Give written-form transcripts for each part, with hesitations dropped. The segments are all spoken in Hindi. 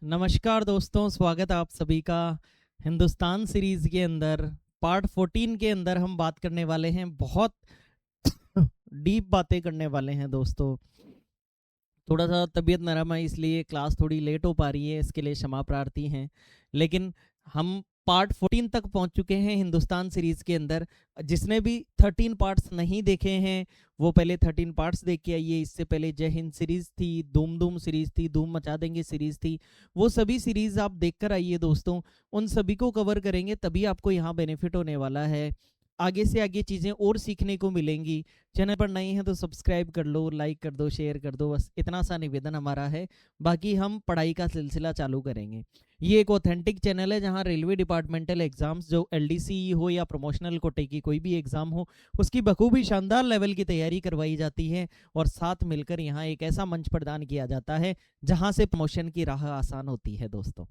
नमस्कार दोस्तों, स्वागत है आप सभी का हिंदुस्तान सीरीज के अंदर। पार्ट 14 के अंदर हम बात करने वाले हैं, बहुत डीप बातें करने वाले हैं दोस्तों। थोड़ा सा तबीयत नरम है इसलिए क्लास थोड़ी लेट हो पा रही है, इसके लिए क्षमा प्रार्थी हैं। लेकिन हम पार्ट 14 तक पहुंच चुके हैं हिंदुस्तान सीरीज के अंदर। जिसने भी 13 पार्ट्स नहीं देखे हैं वो पहले 13 पार्ट्स देख के आइए। इससे पहले जय हिंद सीरीज थी, धूम धूम सीरीज थी, धूम मचा देंगे सीरीज थी, वो सभी सीरीज आप देख कर आइए दोस्तों। उन सभी को कवर करेंगे तभी आपको यहाँ बेनिफिट होने वाला है, आगे से आगे चीज़ें और सीखने को मिलेंगी। चैनल पर नए हैं तो सब्सक्राइब कर लो, लाइक कर दो, शेयर कर दो, बस इतना सा निवेदन हमारा है। बाकी हम पढ़ाई का सिलसिला चालू करेंगे। ये एक ऑथेंटिक चैनल है जहां रेलवे डिपार्टमेंटल एग्जाम्स, जो एलडीसी हो या प्रमोशनल कोटे की कोई भी एग्जाम हो, उसकी बखूबी शानदार लेवल की तैयारी करवाई जाती है और साथ मिलकर यहाँ एक ऐसा मंच प्रदान किया जाता है जहां से प्रमोशन की राह आसान होती है दोस्तों।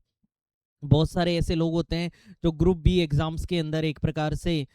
बहुत सारे ऐसे लोग होते हैं जो ग्रुप बी एग्जाम्स के अंदर एक प्रकार से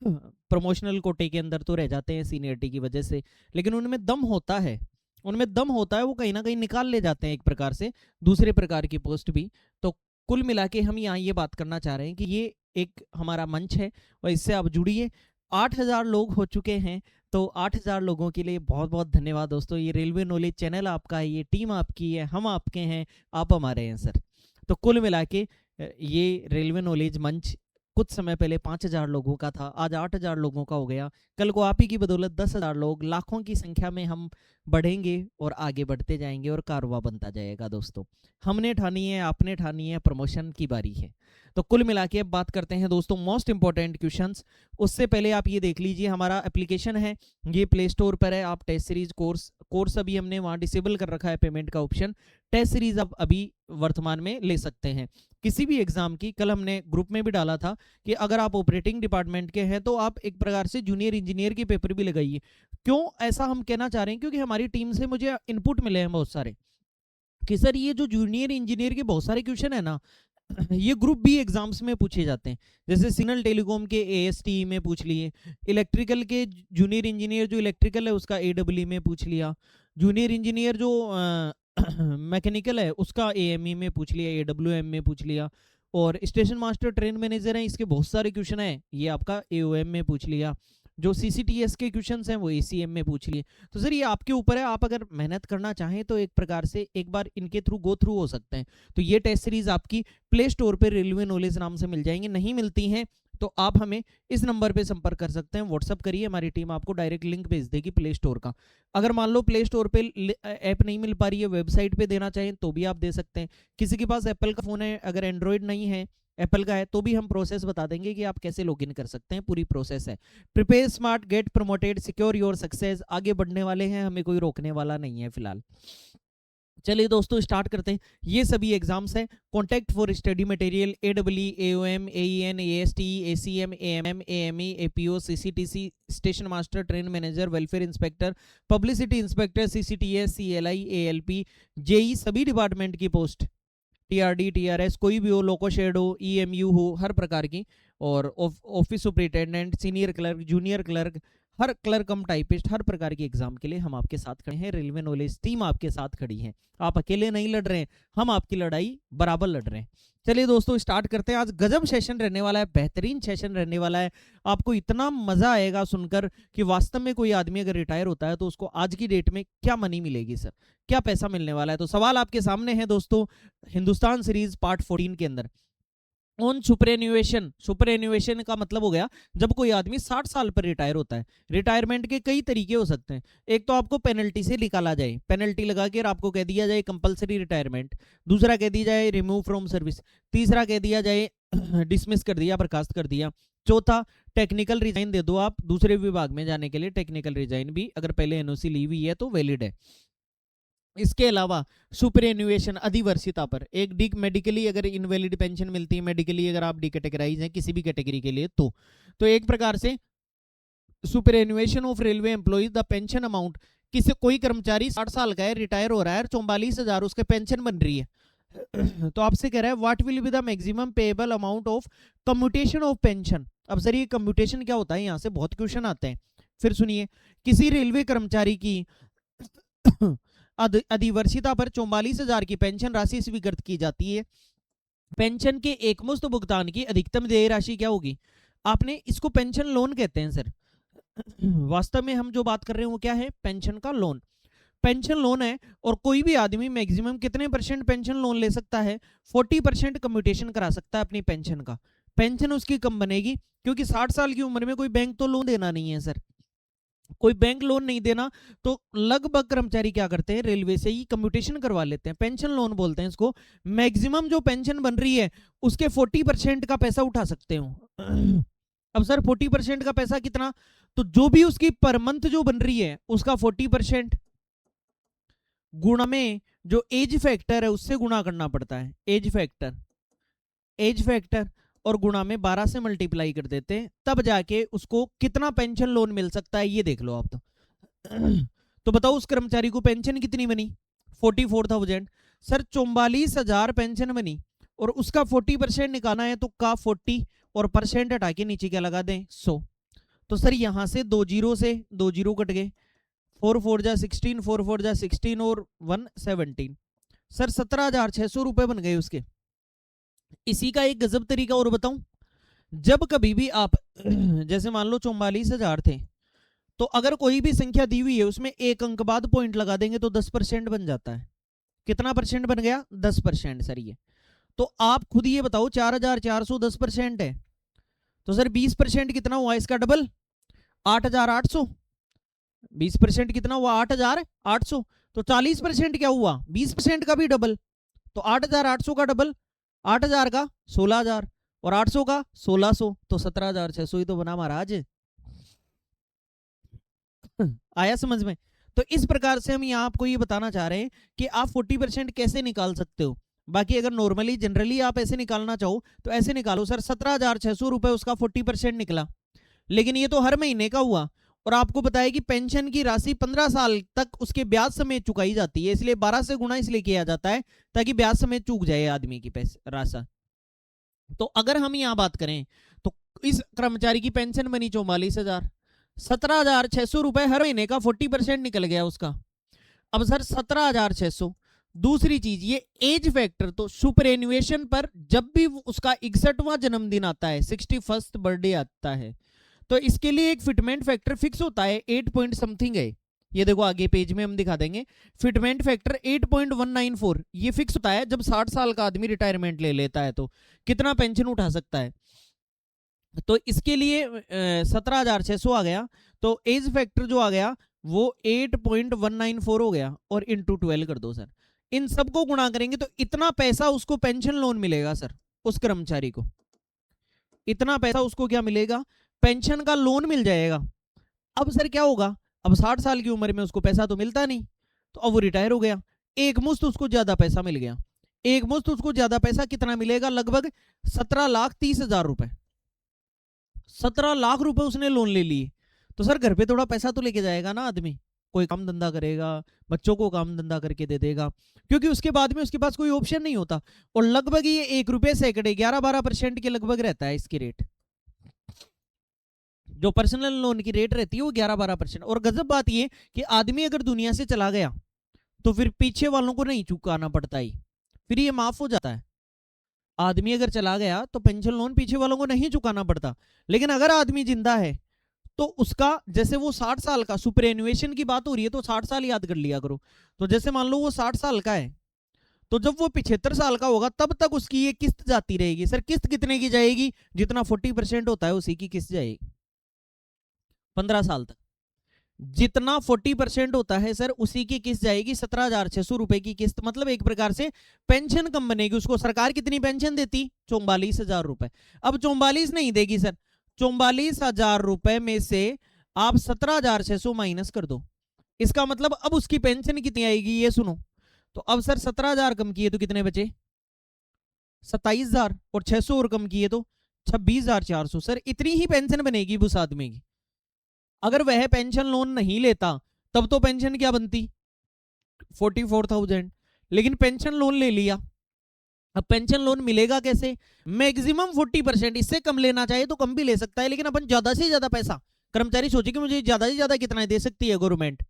प्रमोशनल कोटे के अंदर तो रह जाते हैं सीनियरिटी की वजह से, लेकिन उनमें दम होता है, वो कहीं ना कहीं निकाल ले जाते हैं एक प्रकार से दूसरे प्रकार की पोस्ट भी। तो कुल मिला के हम यहाँ ये बात करना चाह रहे हैं कि ये एक हमारा मंच है और इससे आप जुड़िए। 8,000 लोग हो चुके हैं, तो 8,000 लोगों के लिए बहुत बहुत धन्यवाद दोस्तों। ये रेलवे नॉलेज चैनल आपका है, ये टीम आपकी है, हम आपके हैं, आप हमारे हैं सर। तो कुल मिला के ये रेलवे नॉलेज मंच कुछ समय पहले 5,000 लोगों का था, आज 8,000 लोगों का हो गया। कल को आप ही की बदौलत 10,000 लोग, लाखों की संख्या में हम बढ़ेंगे और आगे बढ़ते जाएंगे और कारवा बनता जाएगा दोस्तों। हमने ठानी है, आपने ठानी है, प्रमोशन की बारी है। तो कुल मिला के अब बात करते हैं दोस्तों मोस्ट इंपॉर्टेंट क्वेश्चंस। उससे पहले आप ये देख लीजिए, हमारा एप्लीकेशन है, ये प्ले स्टोर पर है। आप टेस्ट सीरीज कोर्स अभी हमने वहाँ डिसेबल कर रखा है, पेमेंट का ऑप्शन। टेस्ट सीरीज आप अभी वर्तमान में ले सकते हैं किसी भी एग्जाम की। कल हमने ग्रुप में भी डाला था कि अगर आप ऑपरेटिंग डिपार्टमेंट के हैं तो आप एक प्रकार से जूनियर इंजीनियर की पेपर भी लगाइए। क्यों ऐसा हम कहना चाह रहे हैं? क्योंकि हमारी टीम से मुझे इनपुट मिले हैं बहुत सारे कि सर ये जो जूनियर इंजीनियर के बहुत सारे क्वेश्चन है ना, ये ग्रुप बी एग्जाम्स में पूछे जाते हैं। जैसे सिग्नल टेलीकॉम के एएसटी में पूछ लिए, इलेक्ट्रिकल के जूनियर इंजीनियर जो इलेक्ट्रिकल है उसका एडब्ल्यू में पूछ लिया, जूनियर इंजीनियर जो मैकेनिकल है उसका एएमई में पूछ लिया, एडब्ल्यूएम में पूछ लिया, और स्टेशन मास्टर ट्रेन मैनेजर हैं इसके बहुत सारे क्वेश्चन हैं, ये आपका एओएम में पूछ लिया। जो सीसीटीएस के क्वेश्चंस हैं वो एसीएम में पूछ लिए। तो सर ये आपके ऊपर है, आप अगर मेहनत करना चाहें तो एक प्रकार से एक बार इनके थ्रू गो थ्रू हो सकते हैं। तो ये टेस्ट सीरीज आपकी प्ले स्टोर पर रेलवे नॉलेज नाम से मिल जाएंगी। नहीं मिलती हैं तो आप हमें इस नंबर पे संपर्क कर सकते हैं, व्हाट्सअप करिए, हमारी टीम आपको डायरेक्ट लिंक भेज देगी प्ले स्टोर का। अगर मान लो प्ले स्टोर पे ऐप नहीं मिल पा रही है, वेबसाइट पे देना चाहें तो भी आप दे सकते हैं। किसी के पास एप्पल का फ़ोन है, अगर एंड्रॉयड नहीं है, एप्पल का है, तो भी हम प्रोसेस बता देंगे कि आप कैसे लॉगिन कर सकते हैं। पूरी प्रोसेस है। Prepare smart, get promoted, secure your success. आगे बढ़ने वाले हैं, हमें कोई रोकने वाला नहीं है फिलहाल। चलिए दोस्तों स्टार्ट करते हैं। ये सभी एग्जाम्स हैं। Contact for study material AW, AOM, AEN, AST, ACM, AMM, AME, APO, CCTC, station master, train manager, welfare inspector, publicity inspector, CCTS, CLI, ALP, JE, सभी डिपार्टमेंट की पोस्ट, टीआरडी, टीआरएस, कोई भी हो, लोको शेड हो, ईएमयू हो, हर प्रकार की, और office superintendent, senior clerk, junior clerk, हर क्लर्क कम टाइपिस्ट, हर प्रकार के एग्जाम के लिए हम आपके साथ खड़े हैं। रेलवे नॉलेज टीम आपके साथ खड़ी है, आप अकेले नहीं लड़ रहे हैं, हम आपकी लड़ाई बराबर लड़ रहे हैं। चलिए दोस्तों स्टार्ट करते हैं। आज गजब सेशन रहने वाला है, बेहतरीन सेशन रहने वाला है। आपको इतना मजा आएगा सुनकर कि वास्तव में कोई आदमी अगर रिटायर होता है तो उसको आज की डेट में क्या मनी मिलेगी सर, क्या पैसा मिलने वाला है। तो सवाल आपके सामने है दोस्तों, हिंदुस्तान सीरीज पार्ट 14 के अंदर ऑन सुपरएन्युएशन। सुपरएन्युएशन का मतलब हो गया जब कोई आदमी 60 साल पर रिटायर होता है। रिटायरमेंट के कई तरीके हो सकते हैं। एक तो आपको पेनल्टी से निकाला जाए, पेनल्टी लगा के आपको कह दिया जाए कंपलसरी रिटायरमेंट। दूसरा कह दिया जाए रिमूव फ्रॉम सर्विस। तीसरा कह दिया जाए डिसमिस कर दिया, बर्खास्त कर दिया। चौथा टेक्निकल रिजाइन दे दो, आप दूसरे विभाग में जाने के लिए टेक्निकल रिजाइन भी अगर पहले एनओसी ली हुई है तो वैलिड है। इसके अलावा सुपरएन्युएशन अधिवर्षिता पर एक डी मेडिकली अगर इनवैलिड पेंशन मिलती है, मेडिकली अगर आप डिकैटेगराइज हैं किसी भी कैटेगरी के लिए, तो एक प्रकार से superannuation of railway employees the pension amount, किसी कोई कर्मचारी 60 साल का है, रिटायर हो रहा है, 44,000 उसके पेंशन बन रही है तो आपसे कह रहा है what will be the maximum payable amount of commutation of pension. अब सर ये कम्यूटेशन क्या होता है, यहाँ से बहुत क्वेश्चन आते हैं, फिर सुनिए। किसी रेलवे कर्मचारी की अधिवर्षिता पर 44,000 की पेंशन राशि स्वीकृत की जाती है। पेंशन के एकमुश्त भुगतान की अधिकतम देय राशि क्या होगी? आपने इसको पेंशन लोन कहते हैं सर। वास्तव में हम जो बात कर रहे हैं वो क्या है? पेंशन का लोन। पेंशन लोन है और कोई भी आदमी मैक्सिमम कितने % पेंशन लोन ले सकता है? 40% कम्यूटेशन करा सकता है अपनी पेंशन का। पेंशन उसकी कम बनेगी क्योंकि 60 साल की उम्र में कोई बैंक तो लोन देना नहीं है सर। कोई बैंक लोन नहीं देना तो लगभग कर्मचारी क्या करते हैं? रेलवे से ही कम्यूटेशन करवा लेते हैं, पेंशन लोन बोलते हैं इसको। मैक्सिमम जो पेंशन बन रही है उसके 40% का पैसा उठा सकते हो। अब सर 40% का पैसा कितना? तो जो भी उसकी पर मंथ जो बन रही है उसका 40% गुणा में जो एज फैक्टर है उससे गुणा करना पड़ता है। एज फैक्टर और गुणा में 12 से मल्टीप्लाई कर देते हैं, तब जाके उसको कितना पेंशन लोन मिल सकता है ये देख लो आप। तो बताओ उस कर्मचारी को पेंशन कितनी बनी? 44,000। सर 44,000 पेंशन बनी और उसका 40% निकालना है तो का 40 और परसेंट हटा के नीचे क्या लगा दें? 100। तो सर यहां से 2 जीरो से 2 जीरो कट गए, 4 4 जा 16, 4 4 जा 16 और 1 17। सर 17,600 रुपए बन गए उसके। इसी का एक गजब तरीका और बताऊं, जब कभी भी आप जैसे मान लो 44,000 थे तो अगर कोई भी संख्या दी हुई है उसमें एक अंक बाद पॉइंट लगा देंगे तो 10% बन जाता है। कितना परसेंट बन गया? 10% सर ये। तो आप खुद ये बताओ 4,400 10% है तो सर 20% कितना हुआ इसका? डबल 8,800। 20% कितना हुआ? 8,800। तो 40% क्या हुआ? 20% का भी डबल। तो 8,800 का डबल, 8,000 का 16,000 और 800 का 1,600, तो 17,600 ही तो बना महाराज। आया समझ में? तो इस प्रकार से हम यहाँ आपको ये बताना चाह रहे हैं कि आप 40% कैसे निकाल सकते हो। बाकी अगर नॉर्मली जनरली आप ऐसे निकालना चाहो तो ऐसे निकालो सर, 17,600 रुपए उसका 40% निकला, लेकिन ये तो हर महीने का हुआ और आपको बताया कि पेंशन की राशि 15 साल तक उसके ब्याज समेत चुकाई जाती है, इसलिए 12 से गुणा इसलिए किया जाता है ताकि ब्याज समेत चूक जाए आदमी की राशि। तो अगर हम यहाँ बात करें तो इस कर्मचारी की पेंशन बनी 44,000, 17,600 रुपए हर महीने का 40% निकल गया उसका। अब सर 17,600, दूसरी चीज ये एज फैक्टर, तो सुपरएन्युएशन पर जब भी उसका 61वां जन्मदिन आता है, 61st बर्थडे आता है, तो इसके लिए एक फिटमेंट फैक्टर फिक्स होता है, 8 पॉइंट समथिंग है। ये देखो आगे पेज में हम दिखा देंगे, फिटमेंट फैक्टर 8.194 ये फिक्स होता है। जब 60 साल का आदमी रिटायरमेंट ले लेता है तो कितना पेंशन उठा सकता है, तो इसके लिए 17,600 आ गया, तो एज फैक्टर जो आ गया वो 8.194 हो गया और इंटू 12 कर दो सर। इन सबको गुणा करेंगे तो इतना पैसा उसको पेंशन लोन मिलेगा सर, उस कर्मचारी को इतना पैसा उसको क्या मिलेगा? पेंशन का लोन मिल जाएगा। अब सर क्या होगा? अब 60 साल की उम्र में उसको पैसा तो मिलता नहीं, तो अब वो रिटायर हो गया, एक मुश्त उसको ज्यादा पैसा मिल गया। एक मुश्त उसको ज्यादा पैसा कितना मिलेगा? लगभग 17,30,000 रुपए। 17 लाख रुपए उसने लोन ले लिए, तो सर घर पे थोड़ा पैसा तो लेके जाएगा ना आदमी, कोई काम धंधा करेगा, बच्चों को काम धंधा करके दे देगा, क्योंकि उसके बाद में उसके पास कोई ऑप्शन नहीं होता। और लगभग ये 1 रुपए सैकड़े 11-12% के लगभग रहता है इसकी रेट, जो पर्सनल लोन की रेट रहती है वो 11-12%। और गजब बात ये कि आदमी अगर दुनिया से चला गया तो फिर पीछे वालों को नहीं चुकाना पड़ता ही, फिर ये माफ हो जाता है। आदमी अगर चला गया तो पेंशन लोन पीछे वालों को नहीं चुकाना पड़ता, लेकिन अगर आदमी जिंदा है तो उसका, जैसे वो 60 साल का, सुपरएन्युएशन की बात हो रही है तो 60 साल याद कर लिया करो। तो जैसे मान लो वो 60 साल का है, तो जब वो 75 साल का होगा तब तक उसकी ये किस्त जाती रहेगी। सर किस्त कितने की जाएगी? जितना 40% होता है उसी की किस्त जाएगी 15 साल तक। जितना 40% होता है सर उसी की किस्त जाएगी, 17,600 रुपए की किस्त। मतलब एक प्रकार से पेंशन कम बनेगी उसको। सरकार कितनी पेंशन देती? 44,000 रुपए। अब 44 नहीं देगी सर, 44,000 रुपए में से आप 17,600 माइनस कर दो, इसका मतलब अब उसकी पेंशन कितनी आएगी ये सुनो। तो अब सर 17,000 कम किए तो कितने बचे? 27,000, और 600 और कम किए तो 26,400। सर इतनी ही पेंशन बनेगी उस आदमी की। अगर वह पेंशन लोन नहीं लेता तब तो पेंशन क्या बनती? 44,000, लेकिन पेंशन लोन ले लिया। अब पेंशन लोन मिलेगा कैसे? मैक्सिमम 40%, इससे कम लेना चाहे तो कम भी ले सकता है, लेकिन अपन ज्यादा से ज्यादा पैसा, कर्मचारी सोचे कि मुझे ज्यादा से ज्यादा कितना दे सकती है गवर्नमेंट,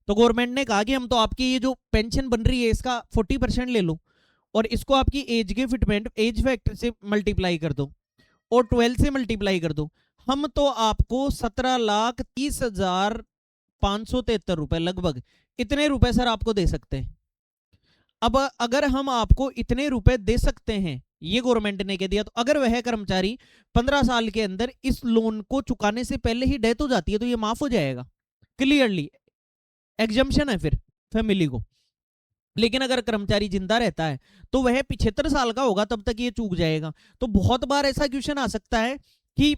तो गवर्नमेंट ने कहा कि हम तो आपकी ये जो पेंशन बन रही है इसका 40% ले लो और इसको आपकी एज के फिटमेंट एज फैक्टर से मल्टीप्लाई कर दो और 12 से मल्टीप्लाई कर दो, हम तो आपको 17,30,573 रुपए लगभग इतने रुपए सर आपको दे सकते हैं। अब अगर हम आपको इतने रुपए दे सकते हैं, ये गवर्नमेंट ने कह दिया, तो अगर वह कर्मचारी 15 साल के अंदर इस लोन को चुकाने से पहले ही डेथ हो जाती है तो ये माफ हो जाएगा, क्लियरली एग्जम्पशन है फिर फैमिली को। लेकिन अगर कर्मचारी जिंदा रहता है तो वह 75 साल का होगा तब तक ये चूक जाएगा। तो बहुत बार ऐसा क्वेश्चन आ सकता है कि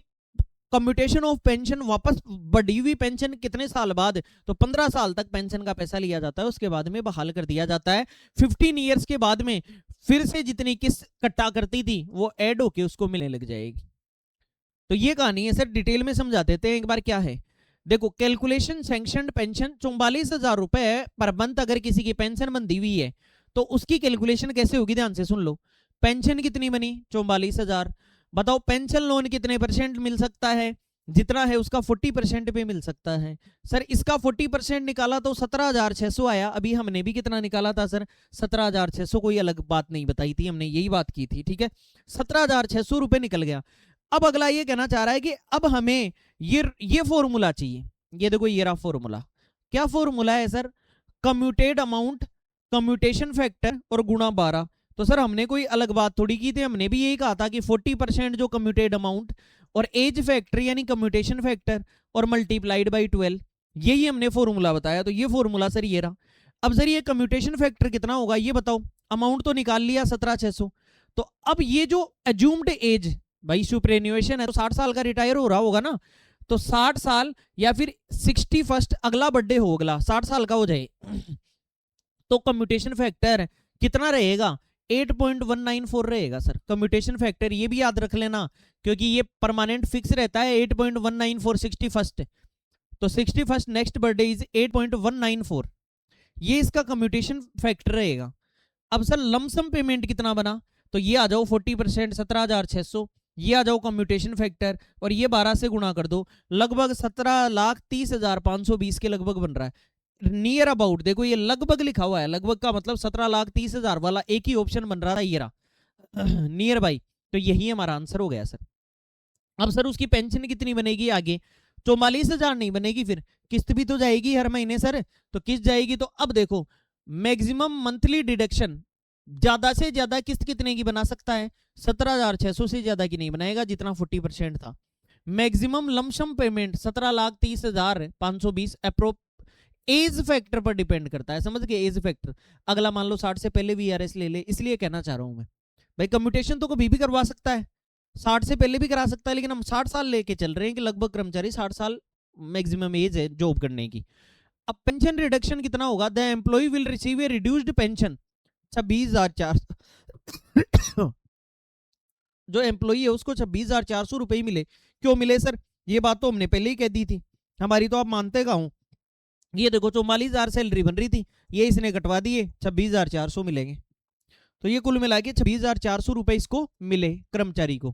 कम्यूटेशन ऑफ पेंशन, वापस बढ़ी हुई पेंशन कितने साल बाद, तो 15 साल तक पेंशन का पैसा लिया जाता है, उसके बाद में बहाल कर दिया जाता है। 15 ईयर्स के बाद में फिर से जितनी किस्त कट्टा करती थी वो ऐड होके उसको मिलने लग जाएगी। तो ये कहानी है सर, डिटेल में समझा देते हैं एक बार क्या है। देखो कैलकुलेशन सैंक्शनड पेंशन 44,000 रुपए पर मंथ अगर किसी की पेंशन बंधी हुई है तो उसकी कैलकुलेशन कैसे होगी, ध्यान से सुन लो। पेंशन कितनी बनी 44,000, बताओ पेंशन लोन कितने परसेंट मिल सकता है, जितना है उसका 40% पे मिल सकता है। सर इसका 40% निकाला तो 17,600 आया। अभी हमने भी कितना निकाला था सर 17,600, कोई अलग बात नहीं बताई थी, हमने यही बात की थी, ठीक है 17,600 रुपए निकल गया। अब अगला ये कहना चाह रहा है कि अब हमें ये फॉर्मूला चाहिए। ये देखो ये रहा फॉर्मूला, क्या फॉर्मूला है sir, commuted amount, commutation factor और गुणा 12। तो सर हमने कोई अलग बात थोड़ी की थी, हमने भी यही कहा था कि 40% जो कम्यूटेड अमाउंट और एज फैक्टर यानी कम्यूटेशन फैक्टर और मल्टीप्लाइड बाई 12, यही हमने फॉर्मूला बताया। तो ये फॉर्मूला सर ये रहा। अब सर ये कम्यूटेशन फैक्टर कितना होगा ये बताओ, अमाउंट तो निकाल लिया 17,600, तो अब ये जो एज्यूम्ड एज, भाई सुपरएन्युएशन है तो 60 साल का रिटायर हो रहा होगा ना, तो 60 साल या फिर 61st अगला बर्थडे हो, अगला 60 साल का हो जाए तो कम्यूटेशन फैक्टर कितना रहेगा 8.194 रहेगा सर कम्यूटेशन फैक्टर। ये भी याद रख लेना क्योंकि ये परमानेंट फिक्स रहता है 8.194 61st, तो 61st नेक्स्ट बर्थडे इज 8.194, ये इसका कम्यूटेशन फैक्टर रहेगा। अब सर लमसम पेमेंट कितना बना, तो ये आ जाओ 40% 17,600, ये आ जाओ कम्यूटेशन फैक्टर और ये 12 से गुणा कर दो, लगभग 17,30,520 के लगभग बन रहा है, नियर अबाउट। देखो ये लगभग लिखा हुआ है, लगभग का मतलब 17,30,000 वाला एक ही ऑप्शन बन रहा था, ये रहा नियर बाई। तो यही हमारा आंसर हो गया सर। अब सर उसकी पेंशन कितनी बनेगी आगे, 44,000 नहीं बनेगी, फिर किस्त भी तो जाएगी हर महीने सर, तो किस्त जाएगी। तो अब देखो मैक्सिमम मंथली डिडक्शन, ज्यादा से ज्यादा किस्त कितने की बना सकता है, 17,600 से ज्यादा की नहीं बनाएगा जितना 40% था। मैक्सिमम लमसम पेमेंट 17,30,520 अप्रोप, एज फैक्टर पर डिपेंड करता है, समझ गए एज फैक्टर। अगला मान लो 60 से पहले वीआरएस ले ले, इसलिए कहना चाह रहा हूं मैं भाई कम्यूटेशन तो कभी भी करवा सकता है, 60 से पहले भी करा सकता है, लेकिन हम 60 साल लेके चल रहे हैं कि लगभग कर्मचारी 60 साल मैक्सिमम एज है जॉब करने की। अब पेंशन रिडक्शन कितना होगा, the employee will receive a reduced pension 26,400 जो एम्प्लॉई है उसको 26,400 रुपए ही मिले। क्यों मिले सर, ये बात तो हमने पहले ही कह दी थी हमारी, तो आप मानते का हूं। ये देखो 44,000 सैलरी बन रही थी, ये इसने कटवा दिए, 26,400 मिलेंगे। तो ये कुल मिला के 26,400 रुपए इसको मिले कर्मचारी को।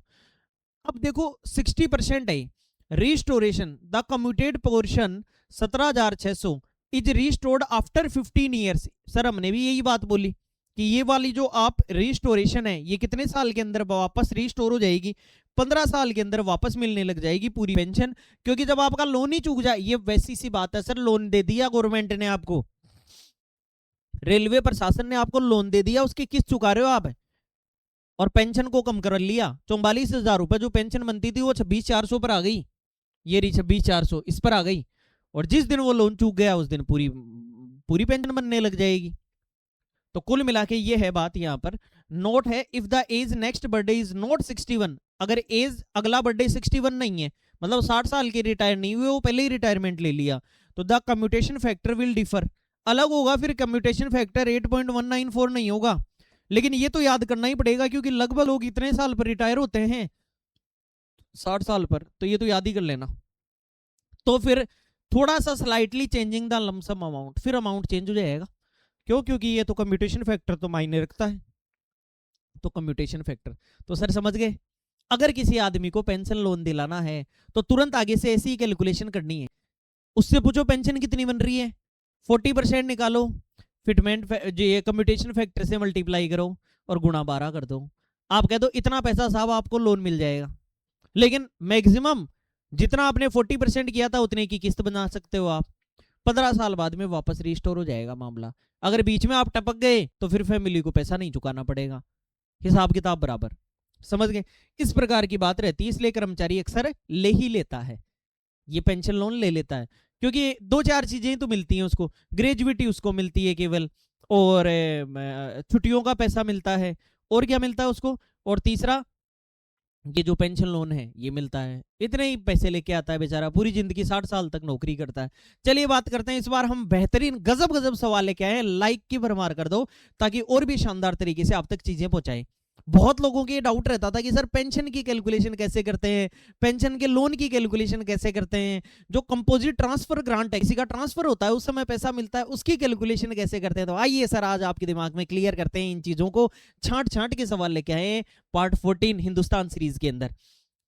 अब देखो 60% है restoration, the commuted portion 17,600 is restored after 15 years. Sir हमने भी यही बात बोली कि ये वाली जो आप रिस्टोरेशन है ये कितने साल के अंदर वापस रिस्टोर हो जाएगी, 15 साल के अंदर वापस मिलने लग जाएगी पूरी पेंशन। क्योंकि जब आपका लोन ही चूक जाए, ये वैसी सी बात है सर, लोन दे दिया गवर्नमेंट ने आपको, रेलवे प्रशासन ने आपको लोन दे दिया, उसकी किस्त चुका रहे हो आप और पेंशन को कम कर लिया। 44,000 रुपए जो पेंशन बनती थी वो 26,400 पर आ गई, ये रही 26,400 इस पर आ गई, और जिस दिन वो लोन चूक गया उस दिन पूरी पेंशन बनने लग जाएगी। तो कुल मिला के ये है बात यहाँ पर। नोट है if the age next birthday is not 61, अगर एज अगला बर्थडे 61 नहीं है, मतलब 60 साल के रिटायर नहीं हुए, वो पहले ही रिटायरमेंट ले लिया, तो the commutation factor will differ, अलग होगा फिर कम्यूटेशन फैक्टर 8.194 नहीं होगा। लेकिन ये तो याद करना ही पड़ेगा क्योंकि लगभग लोग इतने साल पर रिटायर होते हैं 60 साल पर, तो ये तो याद ही कर लेना। तो फिर थोड़ा सा slightly changing the lump sum amount, फिर अमाउंट चेंज हो जाएगा। क्यों, क्योंकि ये तो कम्यूटेशन फैक्टर तो मायने रखता है, तो कम्यूटेशन फैक्टर। तो सर समझ गए, अगर किसी आदमी को पेंशन लोन दिलाना है तो तुरंत आगे से ऐसी कैलकुलेशन करनी है, उससे पूछो पेंशन कितनी बन रही है 40% निकालो, फिटमेंट जो ये कम्यूटेशन फैक्टर से मल्टीप्लाई करो और गुणा 12 कर दो। आप कह दो इतना पैसा साहब आपको लोन मिल जाएगा, लेकिन मैक्सिमम जितना आपने 40% किया था उतने की किस्त बना सकते हो आप। 15 साल बाद में वापस रिस्टोर हो जाएगा मामला। अगर बीच में आप टपक गए तो फिर फैमिली को पैसा नहीं चुकाना पड़ेगा, हिसाब किताब बराबर। समझ गए? इस प्रकार की बात रहती है, इसलिए कर्मचारी अक्सर ले ही लेता है, ये पेंशन लोन ले लेता है, क्योंकि 2-4 चीजें तो मिलती हैं उसको। ग्रेजुएटी उसको मिलती है केवल, और छुट्टियों का पैसा मिलता है, और क्या मिलता है उसको, और तीसरा ये जो पेंशन लोन है ये मिलता है। इतने ही पैसे लेके आता है बेचारा, पूरी जिंदगी 60 साल तक नौकरी करता है। चलिए बात करते हैं, इस बार हम बेहतरीन गजब गजब सवाल लेके आए हैं। लाइक की भरमार कर दो ताकि और भी शानदार तरीके से आप तक चीजें पहुंचाएं। बहुत लोगों के डाउट रहता था कि सर पेंशन की कैलकुलेशन कैसे करते हैं, पेंशन के लोन की कैलकुलेशन कैसे करते हैं, जो कंपोजिट ट्रांसफर ग्रांट है, किसी का ट्रांसफर होता है उस समय पैसा मिलता है, उसकी कैलकुलेशन कैसे करते हैं। तो आइए सर आज आपके दिमाग में क्लियर करते हैं इन चीजों को, छांट छांट के सवाल लेके आए पार्ट 14 हिंदुस्तान सीरीज के अंदर।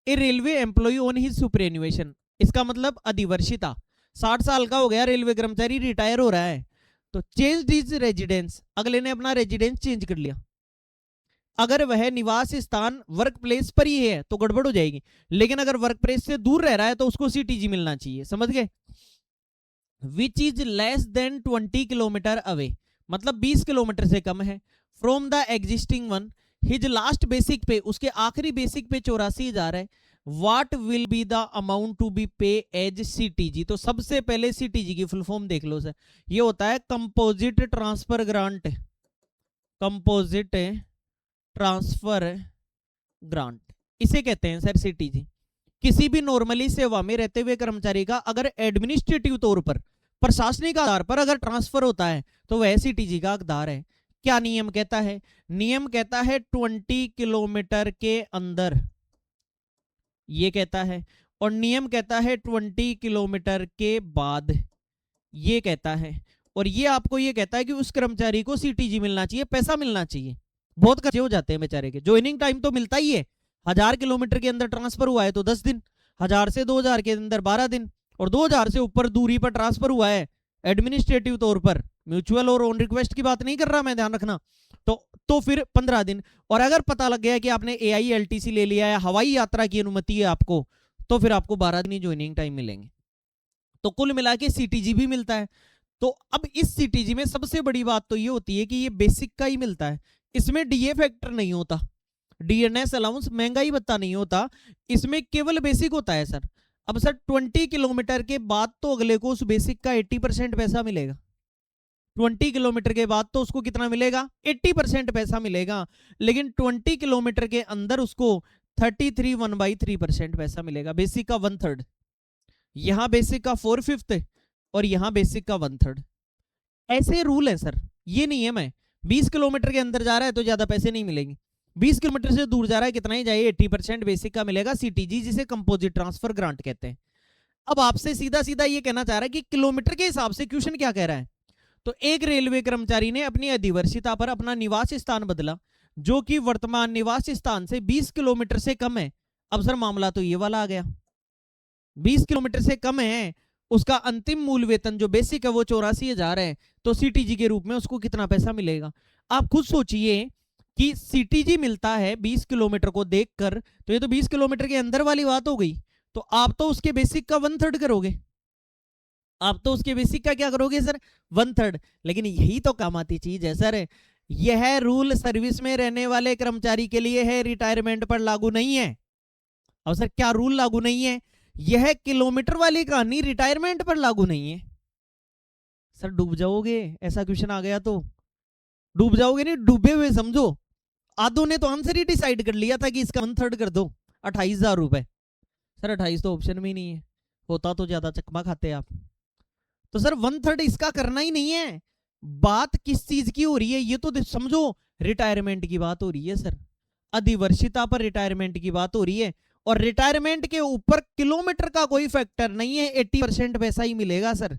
A railway employee on his superannuation, इसका मतलब अधिवर्षिता, 60 साल का हो गया रेलवे कर्मचारी, रिटायर हो रहा है, तो चेंज हिज रेजिडेंस, अगले ने अपना रेजिडेंस चेंज कर लिया। अगर वह निवास स्थान वर्क प्लेस पर ही है तो गड़बड़ हो जाएगी, लेकिन अगर वर्क प्लेस से दूर रह रहा है तो उसको सीटीजी मिलना चाहिए। समझ गए? Which is less than 20 kilometre away, मतलब 20 किलोमीटर से कम है, from the existing one, his last basic pay, उसके आखिरी बेसिक पे 84,000 है। What will be the amount to be pay as CTG. तो सबसे पहले सीटीजी की फुल फॉर्म देख लो सर, ये होता है composite transfer grant, composite transfer grant, इसे कहते हैं सर सीटीजी। किसी भी नॉर्मली सेवा में रहते हुए कर्मचारी का अगर एडमिनिस्ट्रेटिव तौर पर, प्रशासनिक आधार पर अगर ट्रांसफर होता है तो वह सीटीजी का हकदार है। क्या नियम कहता है? नियम कहता है 20 किलोमीटर के अंदर, ये कहता है, और नियम कहता है 20 किलोमीटर के बाद, ये कहता है, और ये आपको ये कहता है कि उस कर्मचारी को सीटीजी मिलना चाहिए, पैसा मिलना चाहिए। बहुत खर्चे हो जाते हैं बेचारे के, ज्वाइनिंग टाइम तो मिलता ही है, 1000 किलोमीटर के अंदर ट्रांसफर हुआ है तो 10 दिन, 1000 से 2000 के अंदर 12 दिन, और 2000 से ऊपर दूरी पर ट्रांसफर हुआ है एडमिनिस्ट्रेटिव तौर पर, म्यूचुअल और ऑन रिक्वेस्ट की बात नहीं कर रहा मैं, ध्यान रखना, तो फिर 15 दिन। और अगर पता लग गया कि आपने AILTC ले लिया है, हवाई यात्रा की अनुमति है आपको, तो फिर आपको 12 दिन ही ज्वाइनिंग टाइम मिलेंगे। तो कुल मिला के सीटीजी भी मिलता है। तो अब इस सीटीजी में सबसे बड़ी बात तो ये होती है कि ये बेसिक का ही मिलता है, इसमें डीए फैक्टर नहीं होता, डीएनएस अलाउंस महंगाई भत्ता नहीं होता, इसमें केवल बेसिक होता है सर। अब सर 20 किलोमीटर के बाद तो अगले को उस बेसिक का 80% पैसा मिलेगा, 20 किलोमीटर के बाद तो उसको कितना मिलेगा, 80% पैसा मिलेगा, लेकिन 20 किलोमीटर के अंदर उसको 33 1/3% पैसा मिलेगा, बेसिक का 1/3, यहां बेसिक का 4/5 और यहां बेसिक का 1/3। ऐसे रूल है सर, ये नियम है। 20 किलोमीटर के अंदर जा रहा है तो ज्यादा पैसे नहीं मिलेंगे, 20 किलोमीटर से दूर जा रहा है कितना ही जाए 80% बेसिक का मिलेगा, सीटीजी जिसे कंपोजिट ट्रांसफर ग्रांट कहते हैं। अब आपसे सीधा सीधा ये कहना चाह रहा है कि किलोमीटर के हिसाब से क्वेश्चन क्या कह रहा है। तो एक रेलवे कर्मचारी ने अपनी अधिवर्षिता पर अपना निवास स्थान बदला जो कि वर्तमान निवास स्थान से 20 किलोमीटर से कम है। अब सर मामला तो ये वाला आ गया, 20 किलोमीटर से कम है, उसका अंतिम मूल वेतन जो बेसिक है वो 84,000 है, तो सीटीजी के रूप में उसको कितना पैसा मिलेगा। आप खुद सोचिए कि सीटीजी मिलता है 20 किलोमीटर को देखकर, तो ये तो 20 किलोमीटर के अंदर वाली बात हो गई, तो आप तो उसके बेसिक का 1/3 करोगे, आप तो उसके बेसिक का क्या करोगे सर, 1/3। लेकिन यही तो काम आती चीज है सर, यह रूल सर्विस में रहने वाले कर्मचारी के लिए है, रिटायरमेंट पर लागू नहीं है। अब सर क्या रूल लागू नहीं है, यह किलोमीटर वाली कहानी रिटायरमेंट पर लागू नहीं है। सर डूब जाओगे, ऐसा क्वेश्चन आ गया तो डूब जाओगे, नहीं डूबे हुए समझो। आधों ने तो आंसर ही डिसाइड कर लिया था कि इसका 1/3 कर दो, 28,000 रुपए। सर 28 तो ऑप्शन में नहीं है, होता तो ज्यादा चकमा खाते आप। तो सर 1/3 इसका करना ही नहीं है। बात किस चीज की हो रही है ये तो समझो, रिटायरमेंट की बात हो रही है सर, अधिवर्षिता पर रिटायरमेंट की बात हो रही है, और रिटायरमेंट के ऊपर किलोमीटर का कोई फैक्टर नहीं है, 80% पैसा ही मिलेगा सर।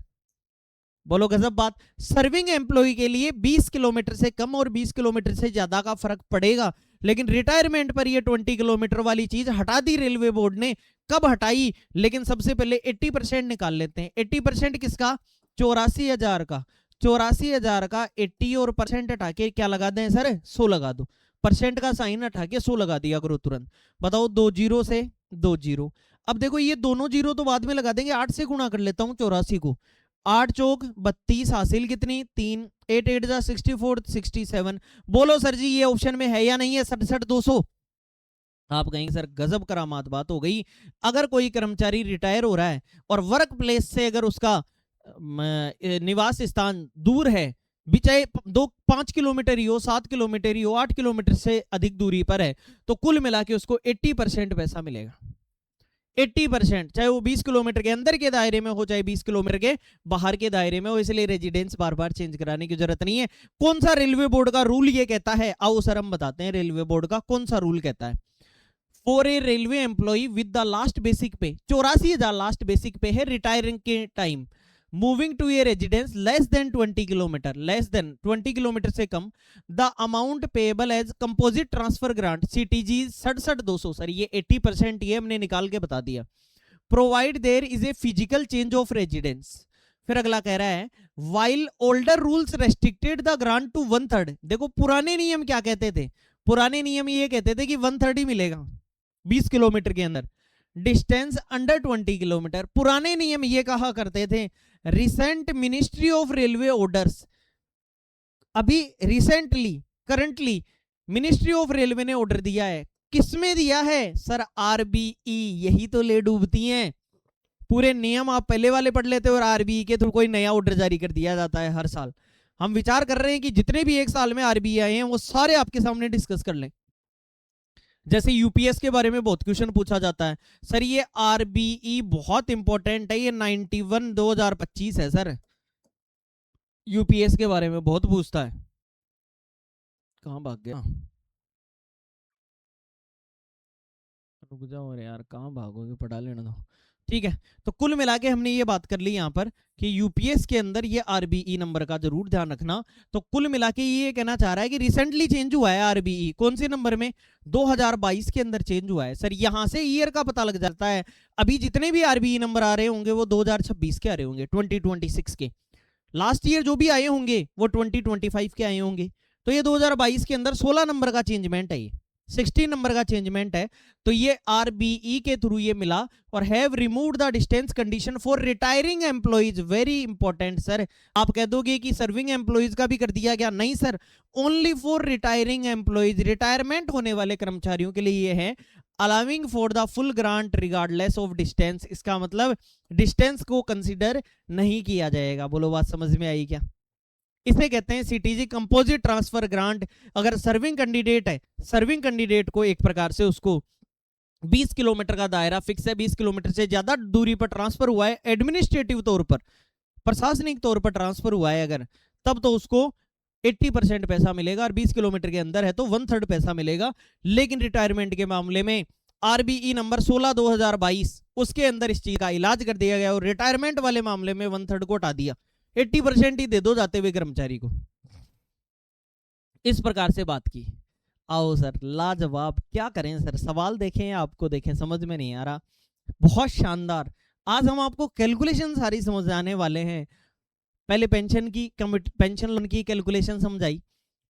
बोलो गजब बात। सर्विंग एम्प्लॉय के लिए 20 किलोमीटर से कम और 20 किलोमीटर से ज्यादा का फर्क पड़ेगा, लेकिन रिटायरमेंट पर ये 20 किलोमीटर वाली चीज हटा दी रेलवे बोर्ड ने। कब हटाई, लेकिन सबसे पहले 80% निकाल लेते हैं। 80% किसका, 84,000 का, 84,000 का 80 और परसेंट हटा के क्या लगा दें सर, 100 लगा दो, परसेंट का साइन हटा के 100 लगा दिया करो तुरंत। बताओ 2 जीरो से 2 जीरो। अब देखो ये दोनों जीरो तो बाद में लगा देंगे, 8 से गुणा कर लेता हूँ 84 को, 8 चौक 32, हासिल कितनी 3, 8 8 जा 64, 67। बोलो सर जी ये ऑप्शन में है या नहीं है 67,200? आप कहेंगे सर गजब करामात बात हो गई। अगर कोई कर्मचारी रिटायर हो रहा है और वर्क प्लेस से अगर उसका निवास स्थान दूर है, भी चाहे 5 किलोमीटर ही हो, 7 किलोमीटर ही हो, 8 किलोमीटर से अधिक दूरी पर है, तो कुल मिला के उसको 80% पैसा मिलेगा। 80%, चाहे वो 20 किलोमीटर के अंदर के दायरे में हो, चाहे 20 किलोमीटर के बाहर के दायरे में हो, इसलिए रेजिडेंस बार बार चेंज कराने की जरूरत नहीं है। कौन सा रेलवे बोर्ड का रूल ये कहता है, आओ सर हम बताते हैं रेलवे बोर्ड का कौन सा रूल कहता है। For a railway employee with the last basic pay, 84,000 last basic pay है रिटायरिंग के time, moving to a residence less than 20 kilometre, less than 20 kilometre से कम, the amount payable as composite transfer grant CTG 67,200। Sir ये 80% ये हमने निकाल के बता दिया। Provide there is a physical change of residence. फिर अगला कह रहा है while older rules restricted the grant to 1/3। देखो पुराने नियम क्या कहते थे, पुराने नियम ये कहते थे कि 1/3 ही मिलेगा 20 किलोमीटर के अंदर, डिस्टेंस अंडर 20 किलोमीटर। पुराने नियम ये कहा करते थे recent ministry of railway orders, अभी recently currently ministry of railway ने ऑर्डर दिया है, किसमें दिया है सर, आरबीई, यही तो ले डूबती हैं। पूरे नियम आप पहले वाले पढ़ लेते हो और आरबीई के थ्रू कोई नया ऑर्डर जारी कर दिया जाता है हर साल। हम विचार कर रहे हैं कि जितने भी एक साल में आरबीई आए हैं वो सारे आपके सामने डिस्कस कर लें। जैसे यूपीएस के बारे में बहुत क्वेश्चन पूछा जाता है, सर ये आरबीई बहुत इंपॉर्टेंट है, ये 91 2025 है सर, यूपीएस के बारे में बहुत पूछता है। कहां भाग गया, रुक जाओ यार, कहां भागोगे, पढ़ा लेना दो। ठीक है, तो कुल मिला के हमने ये बात कर ली यहाँ पर कि यूपीएस के अंदर ये आरबीई नंबर का जरूर ध्यान रखना। तो कुल मिला के ये कहना चाह रहा है कि रिसेंटली चेंज हुआ है आरबीई, कौन से नंबर में, 2022 के अंदर चेंज हुआ है। सर यहां से ईयर का पता लग जाता है, अभी जितने भी आरबीई नंबर आ रहे होंगे वो 2026 के आ रहे होंगे, 2026 के। लास्ट ईयर जो भी आए होंगे वो 2025 के आए होंगे। तो ये 2022 के अंदर 16 नंबर का चेंजमेंट है, ये 16 नंबर का चेंजमेंट है। तो ये आरबीई के थ्रू ये मिला। और have removed the distance condition for retiring employees, very important sir. आप कह दोगे कि सर्विंग एम्प्लॉइज का भी कर दिया गया, नहीं sir, only for retiring employees, retirement होने वाले कर्मचारियों के लिए ये है। Allowing for the full grant regardless of distance, इसका मतलब डिस्टेंस को कंसिडर नहीं किया जाएगा। बोलो बात समझ में आई क्या? इसे कहते हैं सीटीजी कंपोजिट ट्रांसफर ग्रांट। अगर सर्विंग कैंडिडेट है, सर्विंग कैंडिडेट को एक प्रकार से उसको 20 किलोमीटर का दायरा फिक्स है, 20 किलोमीटर से ज्यादा दूरी पर ट्रांसफर हुआ है, एडमिनिस्ट्रेटिव तौर पर, प्रशासनिक तौर पर ट्रांसफर हुआ है अगर, तब तो उसको 80% पैसा मिलेगा, और 20 किलोमीटर के अंदर है तो 1/3 पैसा मिलेगा। लेकिन रिटायरमेंट के मामले में आरबीई नंबर 16/2022 उसके अंदर इस चीज का इलाज कर दिया गया, और रिटायरमेंट वाले मामले में 1/3 को हटा दिया, 80% ही दे दो जाते हुए कर्मचारी को। इस प्रकार से बात की। आओ सर लाजवाब, क्या करें सर, सवाल देखें या आपको देखें, समझ में नहीं आ रहा। बहुत शानदार, आज हम आपको कैलकुलेशन सारी समझाने वाले हैं। पहले पेंशन की, पेंशन लोन की कैलकुलेशन समझाई,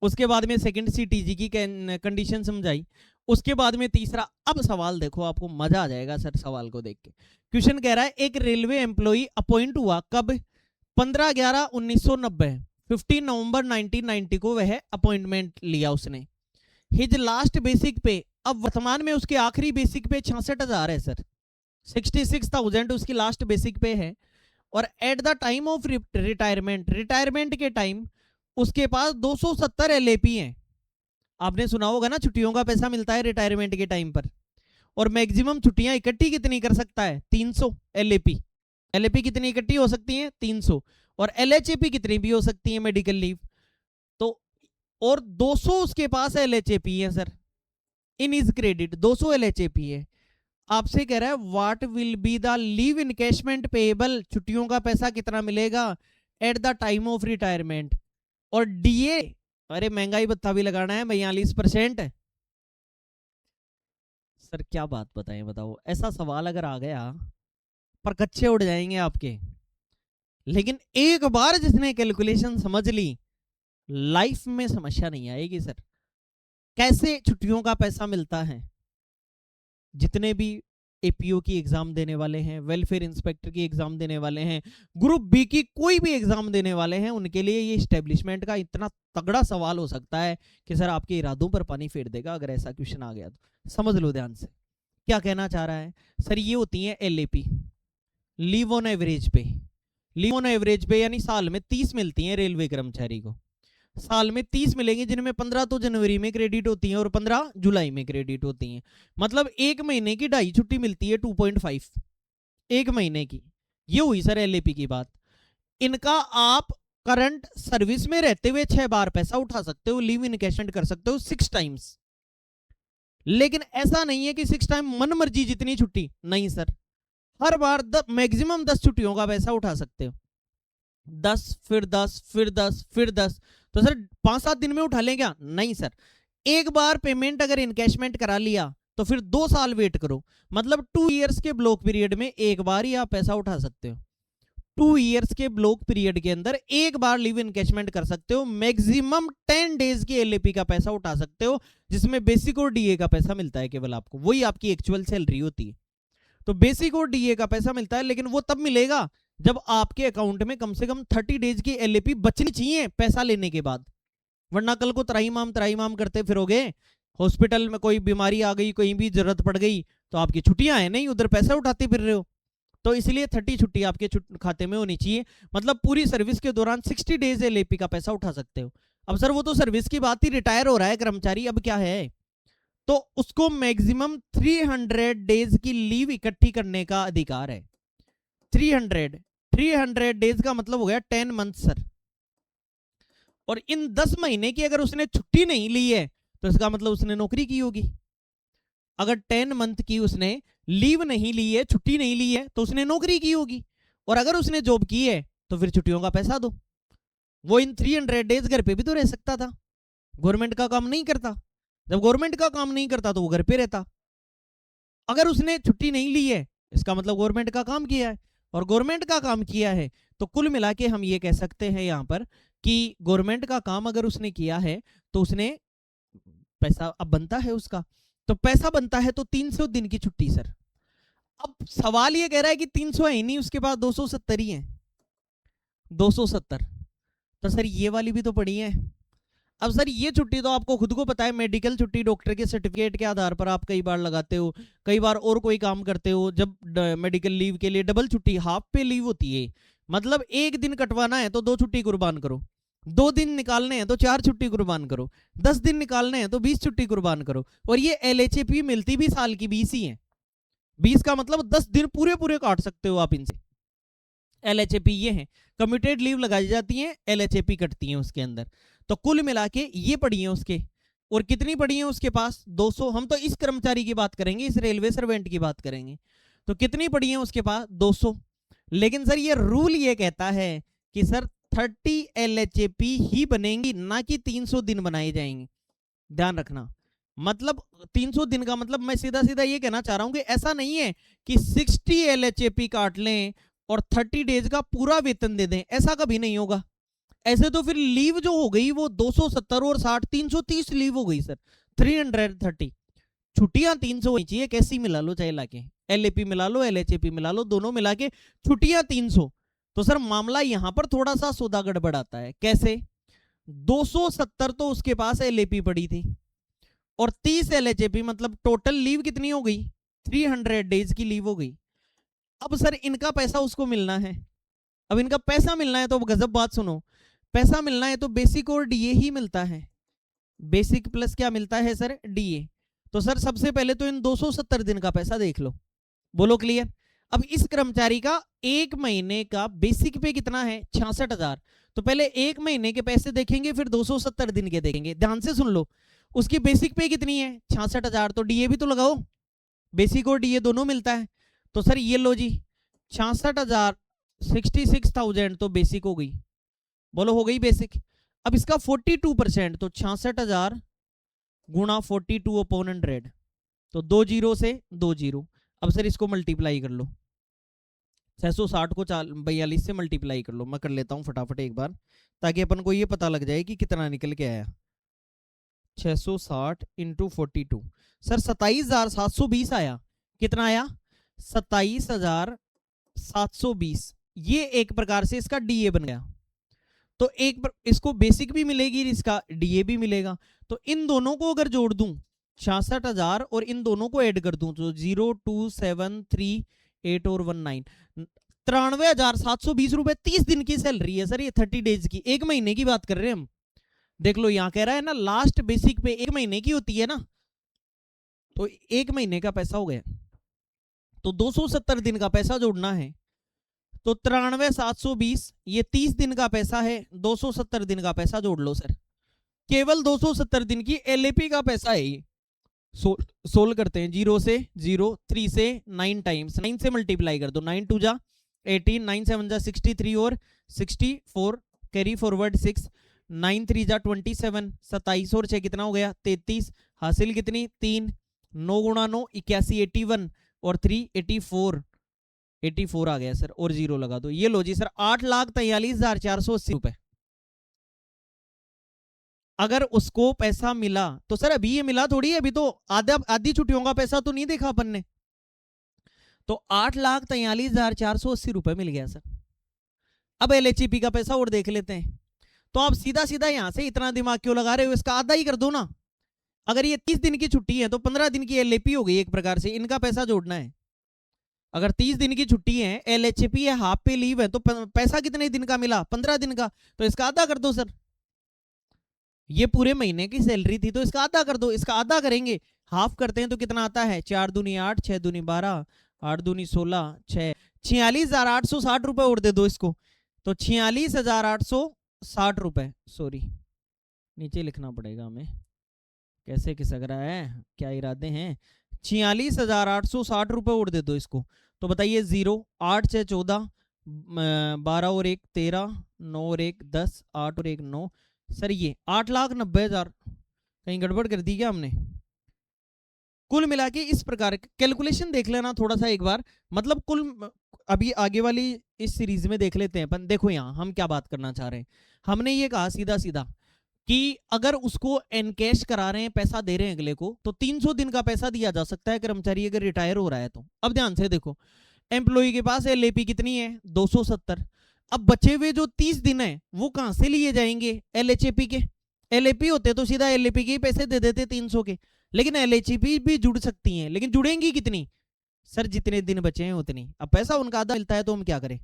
उसके बाद में सेकंड सीटीजी की कंडीशन समझाई, उसके बाद में तीसरा। अब सवाल देखो, आपको मजा आ जाएगा सर सवाल को देख के। क्वेश्चन कह रहा है एक रेलवे एम्प्लॉय अपॉइंट हुआ कब, 15/11/1990, 15 नवंबर 1990 को वह अपॉइंटमेंट लिया उसने। हिज लास्ट बेसिक पे, अब वर्तमान में उसके आखिरी बेसिक पे 66,000 है सर, 66,000 उसकी लास्ट बेसिक पे है। और at the time of retirement, retirement के टाइम उसके पास 270 एलएपी हैं। आपने सुना होगा ना, छुट्टियों का पैसा मिलता है रिटायरमेंट के टाइम पर, और मैक्सिमम छुट्टियां इकट्ठी कितनी कर सकता है, 300 एलएपी। एलएपी कितनी इकट्ठी हो सकती है, 300। और एलएचएपी कितनी भी हो सकती है, मेडिकल लीव। तो और 200 उसके पास एलएचएपी है सर, इन इज क्रेडिट 200 एलएचएपी है। आपसे कह रहा है what will be the leave encashment payable, छुट्टियों का पैसा कितना मिलेगा at the time of retirement. और डीए, अरे महंगाई भत्ता भी लगाना है, 42%। सर क्या बात बताएं, बताओ, ऐसा सवाल अगर आ गया पर कच्चे उड़ जाएंगे आपके। लेकिन एक बार जिसने कैलकुलेशन समझ ली, लाइफ में समस्या नहीं आएगी सर। कैसे छुट्टियों का पैसा मिलता है? जितने भी एपीओ की एग्जाम देने वाले हैं, वेलफेयर इंस्पेक्टर की एग्जाम देने वाले हैं, ग्रुप बी की कोई भी एग्जाम देने वाले हैं, उनके लिए ये इस्टेब्लिशमेंट का इतना तगड़ा सवाल हो सकता है कि सर आपके इरादों पर पानी फेर देगा अगर ऐसा क्वेश्चन आ गया तो। समझ लो ध्यान से क्या कहना चाह रहा है सर। ये होती है एलएपी, लीव ऑन एवरेज पे। लीव ऑन एवरेज पे यानी साल में 30 मिलती है रेलवे कर्मचारी को। साल में 30 मिलेंगे, जिनमें 15 तो जनवरी में क्रेडिट होती हैं और 15 जुलाई में क्रेडिट होती हैं। मतलब एक महीने की 2.5 छुट्टी मिलती है, 2.5 एक महीने की। ये हुई सर एलएपी की बात। इनका आप करंट सर्विस में रहते हुए 6 बार पैसा उठा सकते हो, लीव इनकैशमेंट कर सकते हो 6 टाइम्स। लेकिन ऐसा नहीं है कि 6 टाइम मन मर्जी जितनी छुट्टी, नहीं सर। हर बार मैक्सिमम 10 छुट्टियों का पैसा उठा सकते हो। 10 फिर 10 फिर 10 फिर 10। तो सर 5-7 दिन में उठा लें क्या? नहीं सर। एक बार पेमेंट अगर इनकैशमेंट करा लिया तो फिर 2 साल वेट करो। मतलब 2 इयर्स के ब्लॉक पीरियड में एक बार ही आप पैसा उठा सकते हो। 2 इयर्स के ब्लॉक पीरियड के अंदर एक बार लीव इनकैशमेंट कर सकते हो। मैक्सिमम 10 डेज की एलएपी का पैसा उठा सकते हो, जिसमें बेसिक और डीए का पैसा मिलता है केवल आपको, वही आपकी एक्चुअल सैलरी होती है। तो बेसिक और डीए का पैसा मिलता है, लेकिन वो तब मिलेगा जब आपके अकाउंट में कम से कम 30 डेज की एलएपी बचनी चाहिए पैसा लेने के बाद। वरना कल को तराईमाम करते फिरोगे, हॉस्पिटल में कोई बीमारी आ गई, कहीं भी जरूरत पड़ गई, तो आपकी छुट्टियां हैं नहीं, उधर पैसा उठाते फिर रहे हो। तो इसलिए 30 छुट्टी आपके खाते में होनी चाहिए। मतलब पूरी सर्विस के दौरान 60 डेज एलएपी का पैसा उठा सकते हो। अब सर वो तो सर्विस की बात ही, रिटायर हो रहा है कर्मचारी, अब क्या है? तो उसको मैक्सिमम 300 डेज की लीव इकट्ठी करने का अधिकार है। 300 डेज का मतलब हो गया 10 मंथ सर। और इन 10 महीने की अगर उसने छुट्टी नहीं ली है तो इसका मतलब उसने नौकरी की होगी। अगर 10 मंथ की उसने लीव नहीं ली है, छुट्टी नहीं ली है, तो उसने नौकरी की होगी। और अगर उसने जॉब की है तो फिर छुट्टियों का पैसा दो। वो इन 300 डेज घर पे भी तो रह सकता था, गवर्नमेंट का काम नहीं करता। जब गवर्नमेंट का काम नहीं करता तो वो घर पे रहता। अगर उसने छुट्टी नहीं ली है, इसका मतलब गवर्नमेंट का काम किया है। और गवर्नमेंट का काम किया है तो कुल मिला के हम ये कह सकते हैं यहां पर कि गवर्नमेंट का काम अगर उसने किया है तो उसने पैसा अब बनता है उसका। तो पैसा बनता है तो 300 दिन की छुट्टी सर। अब सवाल ये कह रहा है कि 300 है ही नहीं, उसके बाद 270 ही है। 270 तो सर ये वाली भी तो पड़ी है। अब सर ये छुट्टी तो आपको खुद को पता है, मेडिकल छुट्टी डॉक्टर के सर्टिफिकेट के आधार पर आप कई बार लगाते हो, कई बार और कोई काम करते हो। जब मेडिकल लीव के लिए डबल छुट्टी, हाफ पे लीव होती है। मतलब एक दिन कटवाना है तो 2 छुट्टी कुर्बान करो, 2 दिन निकालने हैं तो 4 छुट्टी कुर्बान करो, 10 दिन निकालने हैं तो 20 छुट्टी कुर्बान करो। और ये एलएचएपी मिलती भी साल की 20 ही है। 20 का मतलब 10 दिन पूरे पूरे काट सकते हो आप इनसे। एलएचएपी ये है, कम्यूटेड लीव लगाई जाती है, एलएचएपी कटती है उसके अंदर। तो कुल मिला के ये पड़ी है उसके। और कितनी पड़ी है उसके पास? 200। हम तो इस कर्मचारी की बात करेंगे, इस रेलवे सर्वेंट की बात करेंगे। तो कितनी पड़ी है उसके पास? 200। लेकिन सर ये रूल ये कहता है कि सर 30 एलएचएपी ही बनेंगी, ना कि 300 दिन बनाए जाएंगे। ध्यान रखना। मतलब 300 दिन का मतलब मैं सीधा सीधा ये कहना चाह रहा हूं कि ऐसा नहीं है कि 60 एलएचएपी काट लें और 30 डेज का पूरा वेतन दे दें, ऐसा कभी नहीं होगा। ऐसे तो फिर लीव जो हो गई वो 270 और 60 330 लीव हो गई सर। 330 छुट्टियां 300 होनी चाहिए, कैसी मिला लो चाहे लाके, एलएपी मिला लो एलएचएपी मिला लो, दोनों मिला के छुट्टियां 300। तो सर मामला यहां पर थोड़ा सा सौदा गड़बड़ आता है। कैसे? 270 तो उसके पास एलएपी पड़ी थी और 30 एलएचएपी, मतलब टोटल लीव कितनी हो गई? 300 डेज की लीव हो गई। अब सर इनका पैसा उसको मिलना है। अब इनका पैसा मिलना है तो गजब बात सुनो, पैसा मिलना है तो बेसिक और डीए ही मिलता है। बेसिक प्लस क्या मिलता है सर? डीए। तो सर सबसे पहले तो इन 270 दिन का पैसा देख लो, बोलो क्लियर। अब इस कर्मचारी का एक महीने का बेसिक पे कितना है? 66,000। तो पहले एक महीने के पैसे देखेंगे, फिर 270 दिन के देखेंगे। ध्यान से सुन लो, उसकी बेसिक पे कितनी है? 66,000। तो डीए भी तो लगाओ, बेसिक और डीए दोनों मिलता है। तो सर ये लो जी, 66,000 66,000 तो बेसिक हो गई, बोलो हो गई बेसिक। अब इसका 42% तो 66,000 गुणा 42/100, तो 2 जीरो से 2 जीरो। अब सर इसको मल्टीप्लाई कर लो, 660 को 42 से मल्टीप्लाई कर लो। मैं कर लेता हूँ फटाफट एक बार, ताकि अपन को ये पता लग जाए कि कितना निकल के आया। 660 इंटू 42 सर 27,720 आया। कितना आया? 27,720। ये एक प्रकार से इसका डीए बन गया। तो इसको बेसिक भी मिलेगी, इसका डीए भी मिलेगा। तो इन दोनों को अगर जोड़ दूं 66,000 और इन दोनों को ऐड कर दूं तो 02738 और 19 93,720 रुपए 30 दिन की सैलरी है सर, ये 30 डेज की। एक महीने की बात कर रहे हैं हम। देख लो यहां कह रहा है ना लास्ट बेसिक पे 1 महीने की होती है ना, तो 1 महीने का पैसा हो गया। तो 270 दिन का पैसा जोड़ना है, तो 93,720 ये 30 दिन का पैसा है, 270 दिन का पैसा जोड़ लो सर। केवल 270 दिन की एलएपी का पैसा है ये। सोल्व करते हैं। 0 से 0, 3 से 9 टाइम्स, 9 से मल्टीप्लाई कर दो। 9 2 जा 18, 9 7 जा 63 और 64 कैरी फॉरवर्ड 6, 9 3 जा 27, 27 और 6 कितना हो गया? 33। हासिल कितनी? 3। 9 गुणा 9 81, 81 और 3 84, 84 आ गया सर, और 0 लगा दो। ये लो जी सर 8,43,480 रुपए। अगर उसको पैसा मिला तो सर अभी ये मिला थोड़ी है, अभी तो आधी छुट्टियों का पैसा तो नहीं देखा अपन ने। तो 8,43,480 रुपए मिल गया सर। अब एलएचईपी का पैसा और देख लेते हैं। तो आप सीधा सीधा यहां से इतना दिमाग क्यों लगा रहे हो, इसका आधा ही कर दो ना। अगर ये 30 दिन की छुट्टी है तो 15 दिन की एलएपी हो गई एक प्रकार से, इनका पैसा जोड़ना है। अगर 30 दिन की छुट्टी है, एलएचपी है, हाफ पे लीव है, तो पैसा कितने दिन का मिला? 15 दिन का। तो इसका आधा कर दो सर। ये पूरे महीने की सैलरी थी तो इसका आधा कर दो। इसका आधा करेंगे, हाफ करते हैं तो कितना आता है? 4 दूनी 8, 6 दूनी 12, 8 दूनी 16, 6 46,860 रुपए और दे दो इसको। तो 46,860 रुपए, सॉरी नीचे लिखना पड़ेगा हमें, कैसे खिसक रहा है, क्या इरादे हैं। 46,860 रुपए और दे दो इसको। तो बताइए 0, 8 6 14, 12 और 1 13, 9 और 1 10, 8 और 1 9। सर ये 8,90,000, कहीं गड़बड़ कर दी क्या हमने? कुल मिला के इस प्रकार कैलकुलेशन देख लेना थोड़ा सा एक बार, मतलब कुल अभी आगे वाली इस सीरीज में देख लेते हैं अपन। देखो यहाँ हम क्या बात करना चाह रहे हैं। हमने ये कहा सीधा सीधा कि अगर उसको एनकैश करा रहे हैं, पैसा दे रहे हैं अगले को, तो 300 दिन का पैसा दिया जा सकता है कर्मचारी अगर रिटायर हो रहा है तो। अब ध्यान से देखो, एम्प्लॉय के पास एलएपी कितनी है? 270। अब बचे हुए जो 30 दिन है वो कहां से लिए जाएंगे? एलएचपी के। एलएपी होते तो सीधा एलएपी के ही पैसे दे देते 300 के, लेकिन एलएचपी भी जुड़ सकती हैं, लेकिन जुड़ेंगी कितनी? सर जितने दिन बचे हैं उतनी। अब पैसा उनका आधा मिलता है तो हम क्या करें?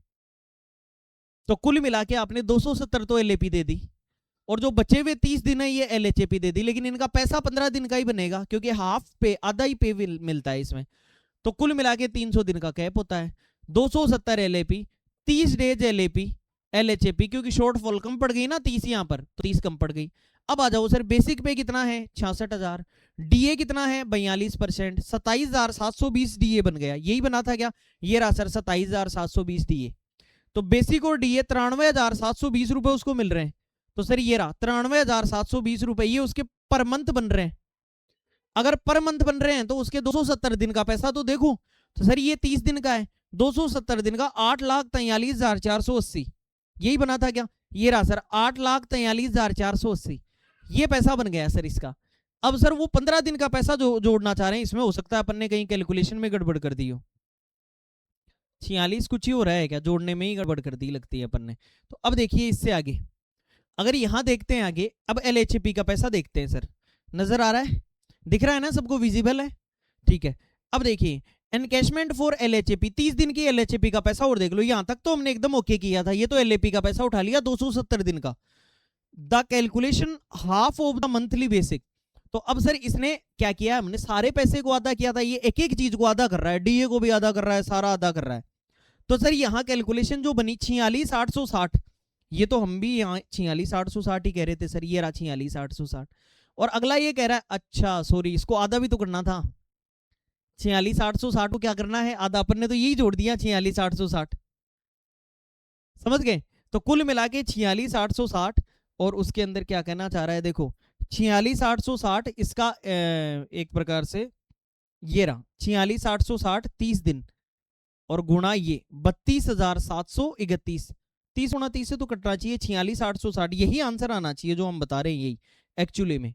तो कुल मिला के आपने 270 तो एलएपी दे दी, और जो बचे हुए 30 दिन है ये एलएचपी दे दी, लेकिन इनका पैसा 15 दिन का ही बनेगा क्योंकि हाफ पे, आधा ही पे मिलता है इसमें। तो कुल मिला के 300 दिन का कैप होता है। 270 एलएपी, 30 डेज एलएपी, एलएचपी, क्योंकि शॉर्टफॉल कम पड़ गई ना 30 यहां पर, तो 30 कम पड़ गई। अब आ जाओ सर, बेसिक पे कितना है? 66,000। डीए कितना है? 42%, 27,720 डीए बन गया। यही बना था क्या? ये रहा सर 27,720 डीए। तो बेसिक और डीए 93,720 रुपए उसको मिल रहे हैं। तो सर ये रहा 93,720 रुपए, ये उसके पर मंथ बन रहे हैं। अगर पर मंथ बन रहे हैं तो उसके 270 दिन का पैसा तो देखो। तो सर ये 30 दिन का है, 270 दिन का 8,43,480, यही बना था क्या? ये रहा सर 8,43,480, ये पैसा बन गया सर इसका। अब सर वो 15 दिन का पैसा जो जोड़ना चाह रहे हैं, इसमें हो सकता है अपन ने कहीं कैलकुलेशन में गड़बड़ कर दी हो। 46 कुछ ही हो रहा है क्या? जोड़ने में ही गड़बड़ कर दी लगती है अपन ने। तो अब देखिए इससे आगे, अगर यहां देखते हैं आगे, अब एलएचपी का पैसा देखते हैं सर। नजर आ रहा है? दिख रहा है ना सबको? विजिबल है? ठीक है। अब देखिए एनकैशमेंट फॉर एलएचपी, 30 दिन की एलएचपी का पैसा और देख लो। यहां तक तो हमने एकदम ओके किया था, ये तो एलएपी का पैसा उठा लिया 270 दिन का। The calculation half of the monthly basic. तो अब सर इसने क्या किया? हमने सारे पैसे को आधा किया था, ये एक एक चीज को आधा कर रहा है, डीए को भी आधा कर रहा है, सारा आधा कर रहा है। तो सर यहां कैलकुलेशन जो बनी 46,860, ये तो हम भी यहाँ 46,860 ही कह रहे थे सर, ये रहा 46,860। और अगला ये कह रहा है, अच्छा सॉरी इसको आधा भी तो करना था। 46,860 को क्या करना है? आधा। अपन ने तो यही जोड़ दिया 46,860, समझ गए? तो कुल मिला के 46,860, और उसके अंदर क्या कहना चाह रहा है देखो, 46,860 इसका एक प्रकार से ये रहा 46,860 30 दिन, और गुणा ये 32,731, 30 से तो कटना चाहिए 46,860, यही आंसर आना चाहिए जो हम बता रहे हैं, यही एक्चुअली में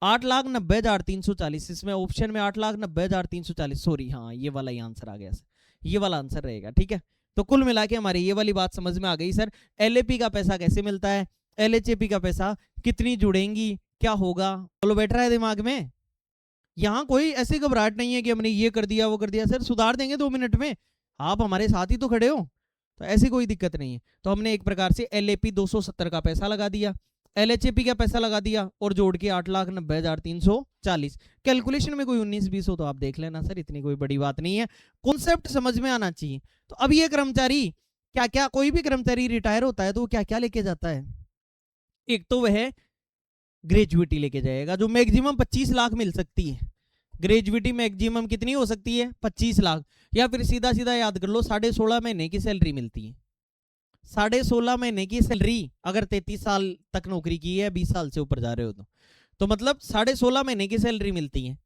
8,90,340, इसमें ऑप्शन में 8,90,340, सॉरी हाँ ये वाला ही आंसर आ गया सर, ये वाला आंसर रहेगा। ठीक है, तो कुल मिला के हमारी ये वाली बात समझ में आ गई सर। एलएपी का पैसा कैसे मिलता है, एलएचएपी का पैसा कितनी जुड़ेंगी, क्या होगा, बोलो बैठ रहा है दिमाग में? यहाँ कोई ऐसी घबराहट नहीं है कि हमने ये कर दिया वो कर दिया, सर सुधार देंगे 2 मिनट में, आप हमारे साथ ही तो खड़े हो, तो ऐसी कोई दिक्कत नहीं है। तो हमने एक प्रकार से एलएपी 270 का पैसा लगा दिया, एलएचएपी का पैसा लगा दिया और जोड़ के 8,90,340। कैलकुलेशन में कोई 19-20 हो तो आप देख लेना सर, इतनी कोई बड़ी बात नहीं है, कॉन्सेप्ट समझ में आना चाहिए। तो अब ये कर्मचारी क्या क्या, कोई भी कर्मचारी रिटायर होता है तो वो क्या क्या लेके जाता है, एक तो वह ग्रेजुएटी लेके जाएगा जो मैक्सिमम 25 लाख मिल सकती है। ग्रेजुएटी मैक्सिमम कितनी हो सकती है, 25 लाख, या फिर सीधा सीधा याद कर लो 16.5 महीने की सैलरी मिलती है। 16.5 महीने की सैलरी, अगर 33 साल तक नौकरी की है, 20 साल से ऊपर जा रहे हो तो मतलब 16.5 महीने की सैलरी मिलती है।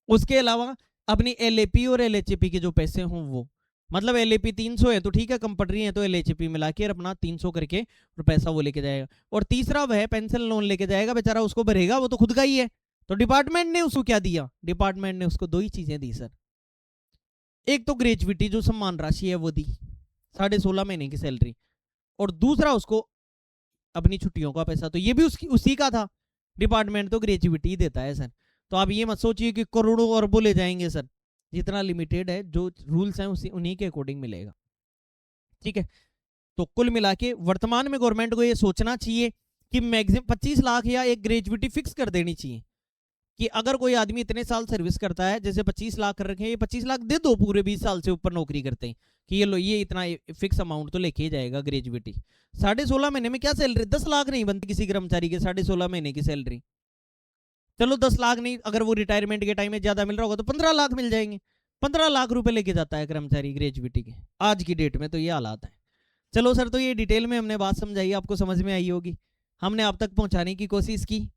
उसके अलावा अपनी एलएपी और एलएचपी के जो पैसे हों वो, मतलब एलएपी 300 है तो ठीक है, कंपल्सरी है तो एलएचपी मिला के अपना 300 करके और पैसा वो लेके जाएगा। और तीसरा वह पेंशन लोन लेके जाएगा, बेचारा उसको भरेगा, वो तो खुद का ही है, तो डिपार्टमेंट ने उसको क्या दिया, डिपार्टमेंट ने उसको 2 ही चीजें दी सर, एक तो ग्रेजुएटी जो सम्मान राशि है वो दी 16.5 महीने की सैलरी, और दूसरा उसको अपनी छुट्टियों का पैसा, तो ये भी उसी का था, डिपार्टमेंट तो ग्रेजुएटी देता है सर। तो आप ये मत सोचिए कि करोड़ों अरबों ले जाएंगे सर, जितना लिमिटेड है, जो रूल्स हैं उन्हीं के अकॉर्डिंग मिलेगा। ठीक है, तो कुल मिला के वर्तमान में गवर्नमेंट को ये सोचना चाहिए कि मैक्सिमम 25 लाख या एक ग्रेजुएटी फिक्स कर देनी चाहिए कि अगर कोई आदमी इतने साल सर्विस करता है, जैसे 25 लाख कर रखे हैं, ये 25 लाख दे दो पूरे 20 साल से ऊपर नौकरी करते हैं कि ये लो, ये इतना फिक्स अमाउंट तो लेके ही जाएगा ग्रेजुएटी। 16.5 महीने में क्या सैलरी, 10 लाख नहीं बनती किसी कर्मचारी के 16.5 महीने की सैलरी, चलो 10 लाख नहीं, अगर वो रिटायरमेंट के टाइम में ज्यादा मिल रहा होगा तो 15 लाख मिल जाएंगे। 15 लाख रुपए लेके जाता है कर्मचारी ग्रेजुएटी के, आज की डेट में तो ये हालात है। चलो सर, तो ये डिटेल में हमने बात समझाई, आपको समझ में आई होगी, हमने आप तक पहुंचाने की कोशिश की,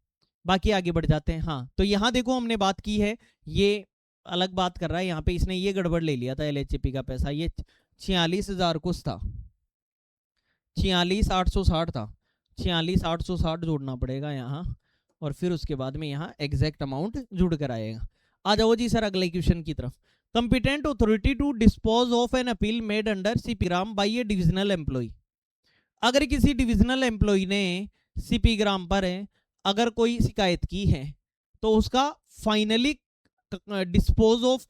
बाकी आगे बढ़ जाते हैं। हाँ, तो यहाँ देखो हमने बात की है, ये अलग बात कर रहा है यहाँ पे, इसने ये गड़बड़ ले लिया था एलएचपी का पैसा, ये 46,000 कुछ था, 46,860 था, 46,860 जोड़ना पड़ेगा यहाँ, और फिर उसके बाद में यहाँ एग्जैक्ट अमाउंट जुड़ कर आएगा। आ जाओ जी सर अगले क्वेश्चन की तरफ। Competent authority to dispose of an appeal made under CP gram by a divisional employee, अगर किसी डिविजनल एम्प्लॉय ने सीपी ग्राम पर अगर कोई शिकायत की है तो उसका फाइनली डिस्पोज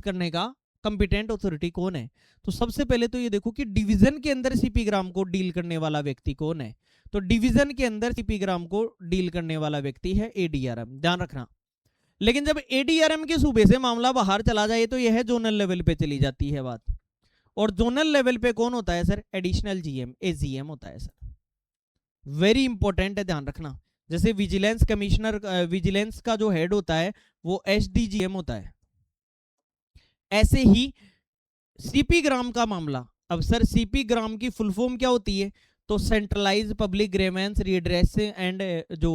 करने का कंपिटेंट अथॉरिटी कौन है। तो सबसे पहले तो ये देखो कि डिवीजन के अंदर सीपी ग्राम को डील करने वाला व्यक्ति कौन है, तो डिवीजन के अंदर सीपी ग्राम को डील करने वाला व्यक्ति है एडीआरएम, ध्यान रखना। लेकिन जब एडीआरएम के सूबे से मामला बाहर चला जाए तो यह जोनल लेवल पे चली जाती है बात, और जोनल लेवल पे कौन होता है सर, एडिशनल जीएम, एजीएम होता है सर, वेरी इंपॉर्टेंट है, ध्यान रखना। जैसे विजिलेंस कमिश्नर, विजिलेंस का जो हेड होता है वो एसडीजीएम होता है, ऐसे ही सीपी ग्राम का मामला, अब सर सीपी ग्राम की फुल फॉर्म क्या होती है, तो centralise public grievance redress and जो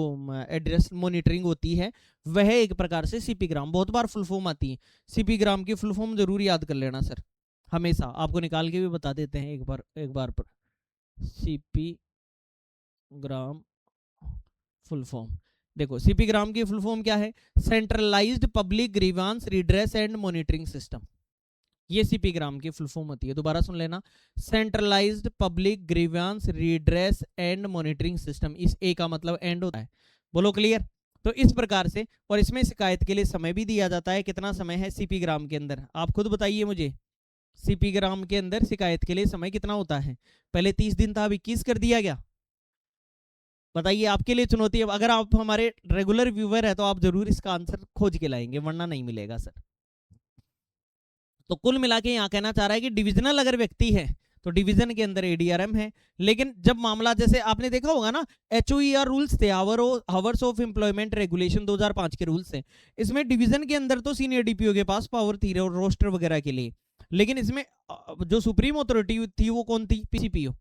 एड्रेस मॉनिटरिंग होती है वह एक प्रकार से सीपी ग्राम, बहुत बार फुल फॉर्म आती है, सीपी ग्राम की फुल फॉर्म जरूर याद कर लेना सर, हमेशा आपको निकाल के भी बता देते हैं एक बार पर, सीपी ग्राम फुल फॉर्म देखो, सीपी ग्राम की फुल फॉर्म क्या है, centralised public grievance redress and monitoring system, ये सीपी ग्राम की फुल फॉर्म होती है, दोबारा सुन लेना, centralised public grievance redress and monitoring system, इस ए का मतलब एंड होता है, बोलो क्लियर। तो इस प्रकार से, और इसमें शिकायत के लिए समय भी दिया जाता है, कितना समय है सीपी ग्राम के अंदर, आप खुद बताइए मुझे, सीपी ग्राम के अंदर शिकायत के लिए समय कितना होता है, पहले 30 दिन था, अब 21 कर दिया गया, बताइए, आपके लिए चुनौती है, अगर आप हमारे रेगुलर व्यूअर है तो आप जरूर इसका आंसर खोज के लाएंगे, वरना नहीं मिलेगा सर। तो कुल मिला के यहाँ कहना चाह रहा है कि डिविजनल अगर व्यक्ति है तो डिवीजन के अंदर एडीआरएम है, लेकिन जब मामला, जैसे आपने देखा होगा ना, एचओईआर रूल्स थे, हावर्स ऑफ एम्प्लॉयमेंट रेगुलेशन 2005 के रूल्स हैं, इसमें डिवीजन के अंदर तो सीनियर डीपीओ के पास पावर थी और रोस्टर वगैरह के लिए, लेकिन इसमें जो सुप्रीम अथॉरिटी थी वो कौन थी, PCPO,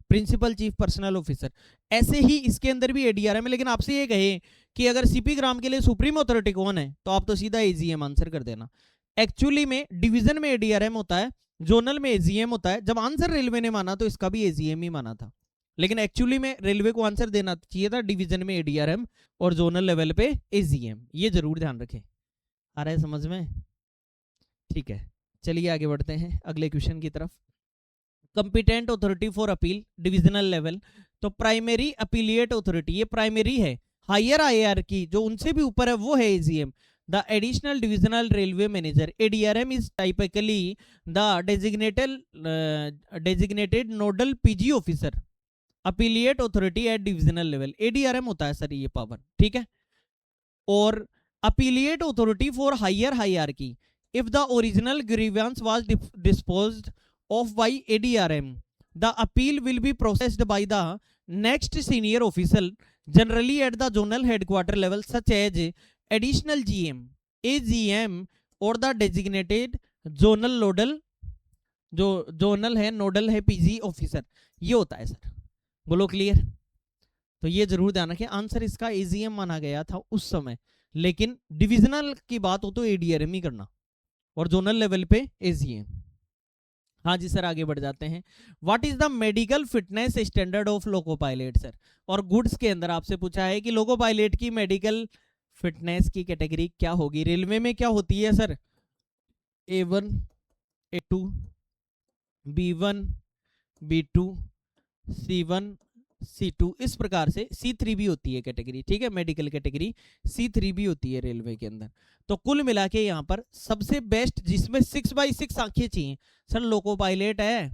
principal chief personnel officer. ऐसे ही इसके अंदर भी एडीआरएम है, लेकिन आपसे ये कहे कि अगर सीपी ग्राम के लिए सुप्रीम अथॉरिटी कौन है तो आप तो सीधा एजीएम आंसर कर देना, एक्चुअली में डिवीजन में एडीआरएम होता है, जोनल में एजीएम होता है। जब आंसर रेलवे ने माना तो इसका भी एजीएम ही माना था, लेकिन एक्चुअली में रेलवे को आंसर देना चाहिए था डिवीजन में एडीआरएम और जोनल लेवल पे एजीएम। ये जरूर ध्यान रखें। आ रहा है समझ में? ठीक है, चलिए आगे बढ़ते हैं अगले क्वेश्चन की तरफ। Competent authority for appeal divisional level, तो प्राइमरी अपीलिएट अथॉरिटी, ये प्राइमरी है। हायर हायरार्की जो उनसे भी ऊपर है वो है AGM. The additional divisional railway manager ADRM is typically the designated nodal PG officer appellate authority at divisional level. ADRM होता है सर ये पावर, ठीक है। और appellate authority for higher hierarchy, if the original grievance was disposed of by ADRM, the appeal will be processed by the next senior official, generally at the zonal headquarter level, such as additional GM, AGM or the designated zonal nodal, जो जोनल है नोडल है पीजी ऑफिसर, ये होता है सर। बोलो क्लियर? तो ये जरूर ध्यान रखें, आंसर इसका एजीएम माना गया था उस समय, लेकिन डिविजनल की बात हो तो एडीआरएम ही करना और जोनल लेवल पे एजीएम। हाँ जी सर, आगे बढ़ जाते हैं। What is the medical fitness standard of loco pilot sir? और गुड्स के अंदर आपसे पूछा है कि लोको पायलट की मेडिकल फिटनेस की कैटेगरी क्या होगी। रेलवे में क्या होती है sir? A1, A2, B1, B2, C1, C2, इस प्रकार से C3 भी होती है कैटेगरी, ठीक है। मेडिकल कैटेगरी C3 भी होती है रेलवे के अंदर। तो कुल मिला के यहाँ पर सबसे बेस्ट जिसमें 6x6 आंखें चाहिए सर, लोको पायलट है।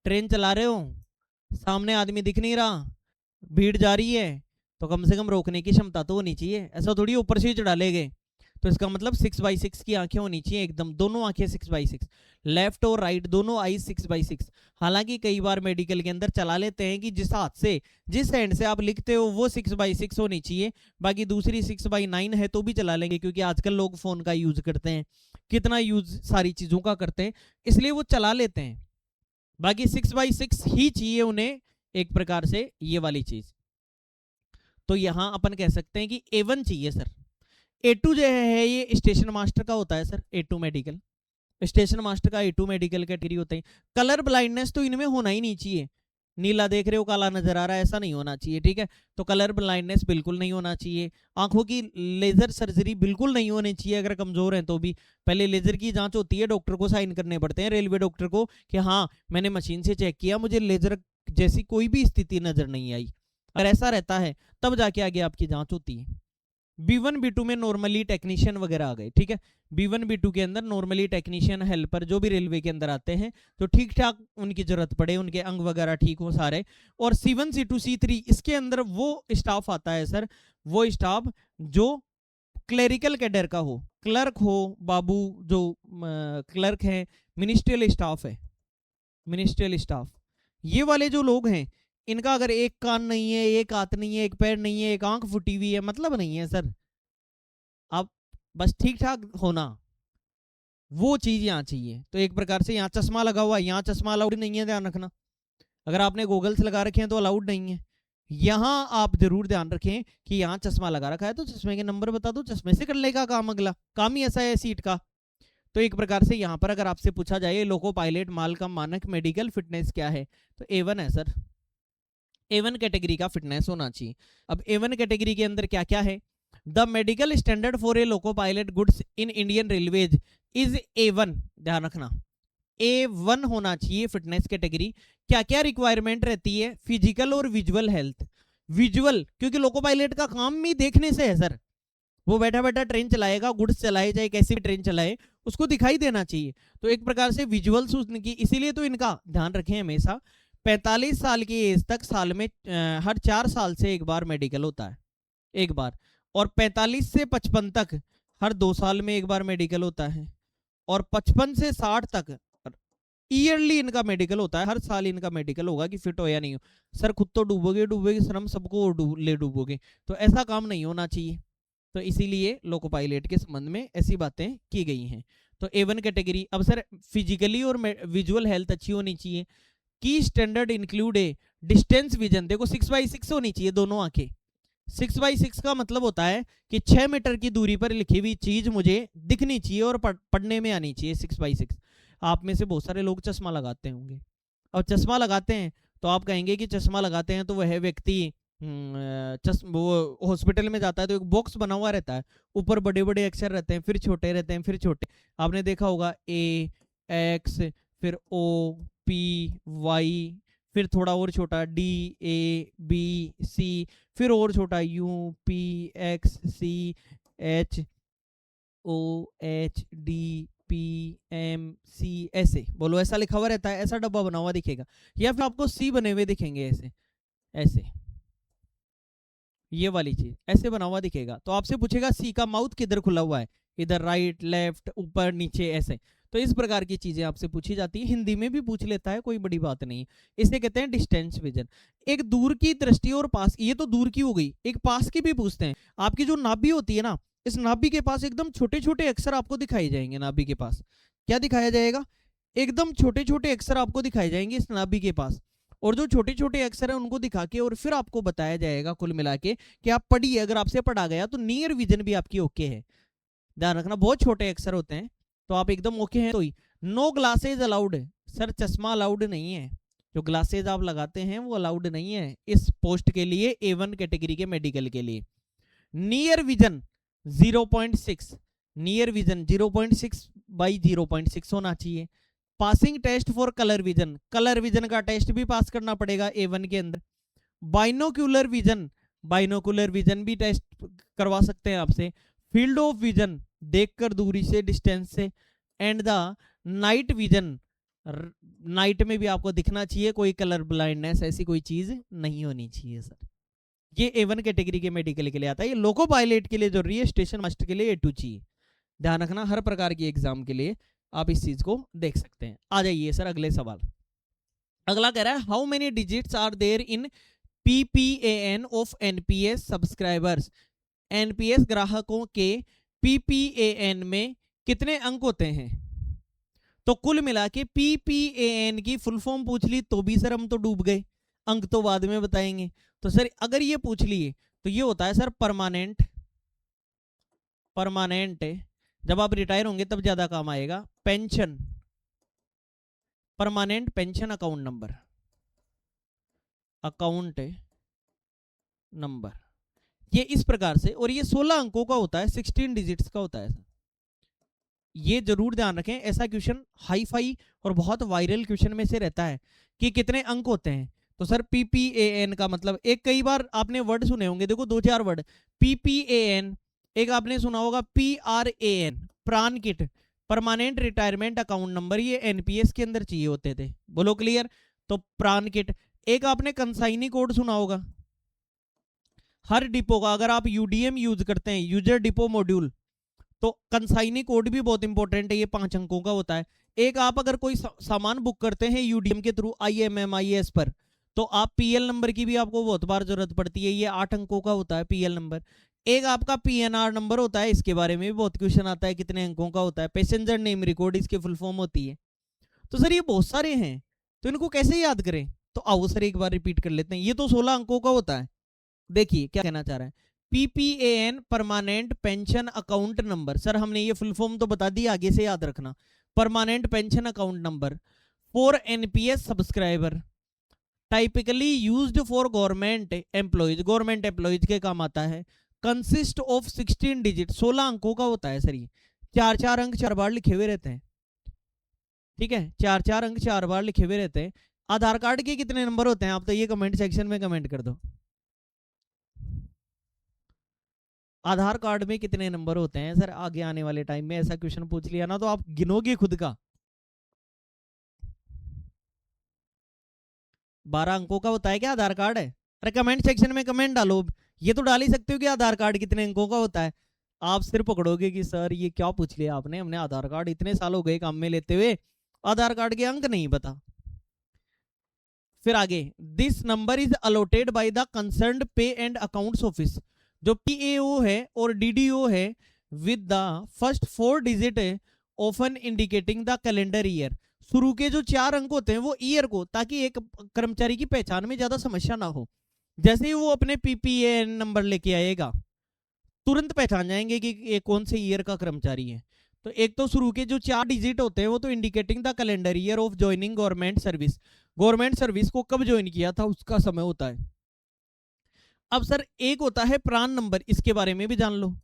ट्रेन चला रहे हो, सामने आदमी दिख नहीं रहा, भीड़ जा रही है, तो कम से कम रोकने की क्षमता तो होनी चाहिए। ऐसा थोड़ी ऊपर से ही चढ़ा ले गए। तो इसका मतलब 6x6 की आंखें होनी चाहिए एकदम, दोनों आंखें 6x6, लेफ्ट और राइट दोनों आई 6x6। हालांकि कई बार मेडिकल के अंदर चला लेते हैं कि जिस हाथ से जिस हैंड से आप लिखते हो वो 6x6 होनी चाहिए, बाकी दूसरी 6x9 है तो भी चला लेंगे, क्योंकि आजकल लोग फोन का यूज करते हैं, कितना यूज सारी चीजों का करते हैं, इसलिए वो चला लेते हैं। बाकी 6x6 ही चाहिए उन्हें एक प्रकार से ये वाली चीज। तो यहां अपन कह सकते हैं कि A1 चाहिए सर। A2 जो है ये स्टेशन मास्टर का होता है sir, A2 medical, station master का A2 मेडिकल कैटेगरी होता है। कलर ब्लाइंडनेस तो इनमें होना ही नहीं चाहिए, नीला देख रहे हो काला नजर आ रहा है, ऐसा नहीं होना चाहिए, ठीक है। तो कलर ब्लाइंडनेस बिल्कुल नहीं होना चाहिए। आंखों की लेजर सर्जरी बिल्कुल नहीं होनी चाहिए, अगर कमजोर हैं तो भी। पहले लेजर की जांच होती है, डॉक्टर को साइन करने पड़ते हैं, रेलवे डॉक्टर को, कि हाँ मैंने मशीन से चेक किया, मुझे लेजर जैसी कोई भी स्थिति नजर नहीं आई। अगर ऐसा रहता है तब जाके आगे आपकी जांच होती है। B1 B2 में नॉर्मली टेक्नीशियन वगैरह आ गए, ठीक है। B1 B2 के अंदर नॉर्मली टेक्नीशियन हेल्पर जो भी रेलवे के अंदर आते हैं, तो ठीक ठाक उनकी जरूरत पड़े, उनके अंग वगैरह ठीक हो सारे। और C1 C2 C3 इसके अंदर वो स्टाफ आता है सर, वो स्टाफ जो क्लेरिकल कैडर का हो, क्लर्क हो, बाबू जो क्लर्क है, मिनिस्ट्रियल स्टाफ है, मिनिस्ट्रियल स्टाफ, ये वाले जो लोग हैं, इनका अगर एक कान नहीं है, एक हाथ नहीं है, एक पैर नहीं है, एक आंख फुटी हुई है, मतलब नहीं है सर। आप बस ठीक ठाक होना, वो चीज यहाँ चाहिए। तो एक प्रकार से यहाँ चश्मा लगा हुआ है, यहाँ चश्मा अलाउड नहीं है, ध्यान रखना। अगर आपने गॉगल्स लगा रखे हैं तो अलाउड नहीं है। यहाँ आप जरूर ध्यान रखें कि यहाँ चश्मा लगा रखा है तो चश्मे के नंबर बता दो, चश्मे से कर लेगा काम, अगला काम ही ऐसा है सीट का। तो एक प्रकार से यहाँ पर अगर आपसे पूछा जाए लोको पायलट माल का मानक मेडिकल फिटनेस क्या है, तो A1 है सर। A1 कैटेगरी का फिटनेस होना चाहिए। अब A1 कैटेगरी के अंदर क्या क्या है? The medical standard for a loco pilot goods in Indian railways is A1, ध्यान रखना A1 होना चाहिए फिटनेस कैटेगरी। क्या क्या रिक्वायरमेंट रहती है? फिजिकल और विजुअल हेल्थ। विजुअल क्योंकि लोको पायलट का काम ही देखने से है सर, वो बैठा बैठा ट्रेन चलाएगा, गुड्स चलाए, चाहे कैसी भी ट्रेन चलाए, उसको दिखाई देना चाहिए। तो एक प्रकार से विजुअल्स उनकी, इसीलिए तो इनका ध्यान रखें हमेशा 45 साल की एज तक साल में हर 4 साल से एक बार मेडिकल होता है, एक बार। और 45 से 55 तक हर 2 साल में एक बार मेडिकल होता है। और 55 से 60 तक ईयरली इनका मेडिकल होता है, हर साल इनका मेडिकल होगा कि फिट हो या नहीं हो। सर खुद तो डूबोगे सर, हम सबको ले डूबोगे, तो ऐसा काम नहीं होना चाहिए। तो इसीलिए लोको पायलट के संबंध में ऐसी बातें की गई हैं। तो A1 कैटेगरी। अब सर फिजिकली और विजुअल हेल्थ अच्छी होनी चाहिए। की स्टैंडर्ड इंक्लूड ए डिस्टेंस विजन, देखो 6x6 होनी चाहिए दोनों आंखें, 6x6 का मतलब होता है कि 6 मीटर की दूरी पर लिखी हुई चीज मुझे दिखनी चाहिए और पढ़ने में आनी चाहिए। 6x6। आप में से बहुत सारे लोग चश्मा लगाते होंगे, और चश्मा लगाते हैं तो आप कहेंगे कि चश्मा लगाते हैं तो वह व्यक्ति वो हॉस्पिटल में जाता है तो एक बॉक्स बना हुआ रहता है, ऊपर बड़े बड़े अक्षर रहते हैं, फिर छोटे रहते हैं, फिर छोटे। आपने देखा होगा ए एक्स, फिर ओ पी वाई, फिर थोड़ा और छोटा डी ए बी सी, फिर और छोटा U P X C H O H D P M C, ऐसे बोलो, ऐसा लिखा हुआ रहता है, ऐसा डब्बा बना हुआ दिखेगा, या फिर आपको सी बने हुए दिखेंगे ऐसे ऐसे, ये वाली चीज ऐसे बना हुआ दिखेगा। तो आपसे पूछेगा सी का माउथ किधर खुला हुआ है, इधर राइट लेफ्ट ऊपर नीचे ऐसे। तो इस प्रकार की चीजें आपसे पूछी जाती है, हिंदी में भी पूछ लेता है, कोई बड़ी बात नहीं। इसे कहते हैं डिस्टेंस विजन। एक दूर की दृष्टि और पास, ये तो दूर की हो गई, एक पास की भी पूछते हैं। आपकी जो नाभि होती है ना, इस नाभि के पास एकदम छोटे छोटे अक्षर आपको दिखाई जाएंगे। नाभि के पास क्या दिखाया जाएगा? एकदम छोटे छोटे अक्षर आपको दिखाई जाएंगे इस नाभि के पास, और जो छोटे छोटे अक्षर हैं उनको दिखा के और फिर आपको बताया जाएगा कुल मिला के कि आप पढ़िए। अगर आपसे पढ़ा गया तो नियर विजन भी आपकी ओके है। ध्यान रखना, बहुत छोटे अक्षर होते हैं तो आप एकदम ओके हैं। तो ही नो ग्लासेज अलाउड, सर चश्मा अलाउड नहीं है, जो ग्लासेज आप लगाते हैं वो अलाउड नहीं है इस पोस्ट के लिए, A1 कैटेगरी के मेडिकल के लिए। Near vision 0.6, near vision 0.6 by 0.6 होना चाहिए। Passing test for colour vision, colour vision का टेस्ट भी पास करना पड़ेगा A1 के अंदर। बाइनोक्यूलर विजन, बाइनोक्यूलर विजन भी टेस्ट करवा सकते हैं आपसे। फील्ड ऑफ विजन, देखकर दूरी से, डिस्टेंस से। And the night vision, night में भी आपको दिखना चाहिए, कोई कलर ब्लाइंडनेस ऐसी कोई चीज नहीं होनी चाहिए सर। ये A1 कैटेगरी के मेडिकल के लिए आता है। ये लोको पायलट के लिए जरूरी है, स्टेशन मास्टर के लिए A2 चाहिए। ध्यान रखना, हर प्रकार की एग्जाम के लिए आप इस चीज को देख सकते हैं। आ जाइए सर अगले सवाल। अगला कह रहा है how many digits are there in PPAN of NPS subscribers. NPS ग्राहकों के PPAN में कितने अंक होते हैं? तो कुल मिला के PPAN की फुल फॉर्म पूछ ली तो भी सर हम तो डूब गए, अंक तो बाद में बताएंगे। तो सर अगर ये पूछ लिए तो ये होता है सर परमानेंट, परमानेंट जब आप रिटायर होंगे तब ज्यादा काम आएगा, pension, permanent pension account number, account number, ये इस प्रकार से। और ये 16 अंकों का होता है, 16 डिजिट्स का होता है। ये जरूर ध्यान रखें, ऐसा क्वेश्चन हाई फाई और बहुत वायरल क्वेश्चन में से रहता है कि कितने अंक होते हैं। तो सर PPAN का मतलब, एक कई बार आपने वर्ड सुने होंगे, देखो 2-4 वर्ड, PPAN, एक आपने सुना होगा PRAN, प्राण kit, permanent retirement account number, ये NPS के अंदर चाहिए होते थे। बोलो क्लियर? तो प्राण किट। एक आपने कंसाइनी कोड सुना होगा, हर डिपो का, अगर आप UDM यूज करते हैं, यूजर डिपो मॉड्यूल, तो कंसाइनी कोड भी बहुत इंपॉर्टेंट है, ये 5 अंकों का होता है। एक आप अगर कोई सामान बुक करते हैं UDM के थ्रू IMMIS पर, तो आप PL नंबर की भी आपको बहुत बार जरूरत पड़ती है, ये 8 अंकों का होता है PL नंबर। एक आपका PNR नंबर होता है, इसके बारे में भी बहुत क्वेश्चन आता है, कितने अंकों का होता है। पैसेंजर नेम रिकॉर्ड इसकी फुल फॉर्म होती है। तो सर ये बहुत सारे हैं, तो इनको कैसे याद करें? तो आओ सर एक बार रिपीट कर लेते हैं। ये तो 16 अंकों का होता है, देखिए क्या कहना चाह रहा है। PPAN permanent pension account number, sir हमने ये फुल फॉर्म तो बता दी, आगे से याद रखना। Permanent pension account number for NPS subscriber, typically used for government employees, government employees के काम आता है। कंसिस्ट ऑफ 16 डिजिट, 16 अंकों का होता है सर। ये 4-4 अंक 4 बार लिखे हुए रहते हैं, ठीक है, 4-4 अंक 4 बार लिखे हुए रहते हैं। आधार कार्ड के कितने नंबर होते हैं? आप तो ये कमेंट सेक्शन में कमेंट कर दो, आधार कार्ड में कितने नंबर होते हैं? सर आगे आने वाले टाइम में ऐसा क्वेश्चन पूछ लिया ना तो आप गिनोगे खुद का। 12 अंकों का होता है क्या आधार कार्ड? है अरे कमेंट सेक्शन में कमेंट डालो, ये तो डाल ही सकते हो कि आधार कार्ड कितने अंकों का होता है। आप सिर्फ पकड़ोगे कि सर ये क्या पूछ लिया आपने, हमने आधार कार्ड इतने साल हो गए काम में लेते हुए, आधार कार्ड के अंक नहीं पता। फिर आगे, this number is allotted by the concerned पे एंड अकाउंट्स ऑफिस, जो PAO है और DDO है, with the first 4 digit often indicating the calendar year, शुरू के जो 4 अंक होते हैं वो ईयर को, ताकि एक कर्मचारी की पहचान में ज्यादा समस्या ना हो। जैसे ही वो अपने पीपीएएन नंबर लेके आएगा तुरंत पहचान जाएंगे कि ये कौन से ईयर का कर्मचारी है। तो एक तो शुरू के जो 4 डिजिट होते हैं वो तो indicating the calendar year of joining government service, government service को कब ज्वाइन किया था उसका समय होता है। अब सर एक होता है प्रान नंबर, इसके बारे में भी जान लो।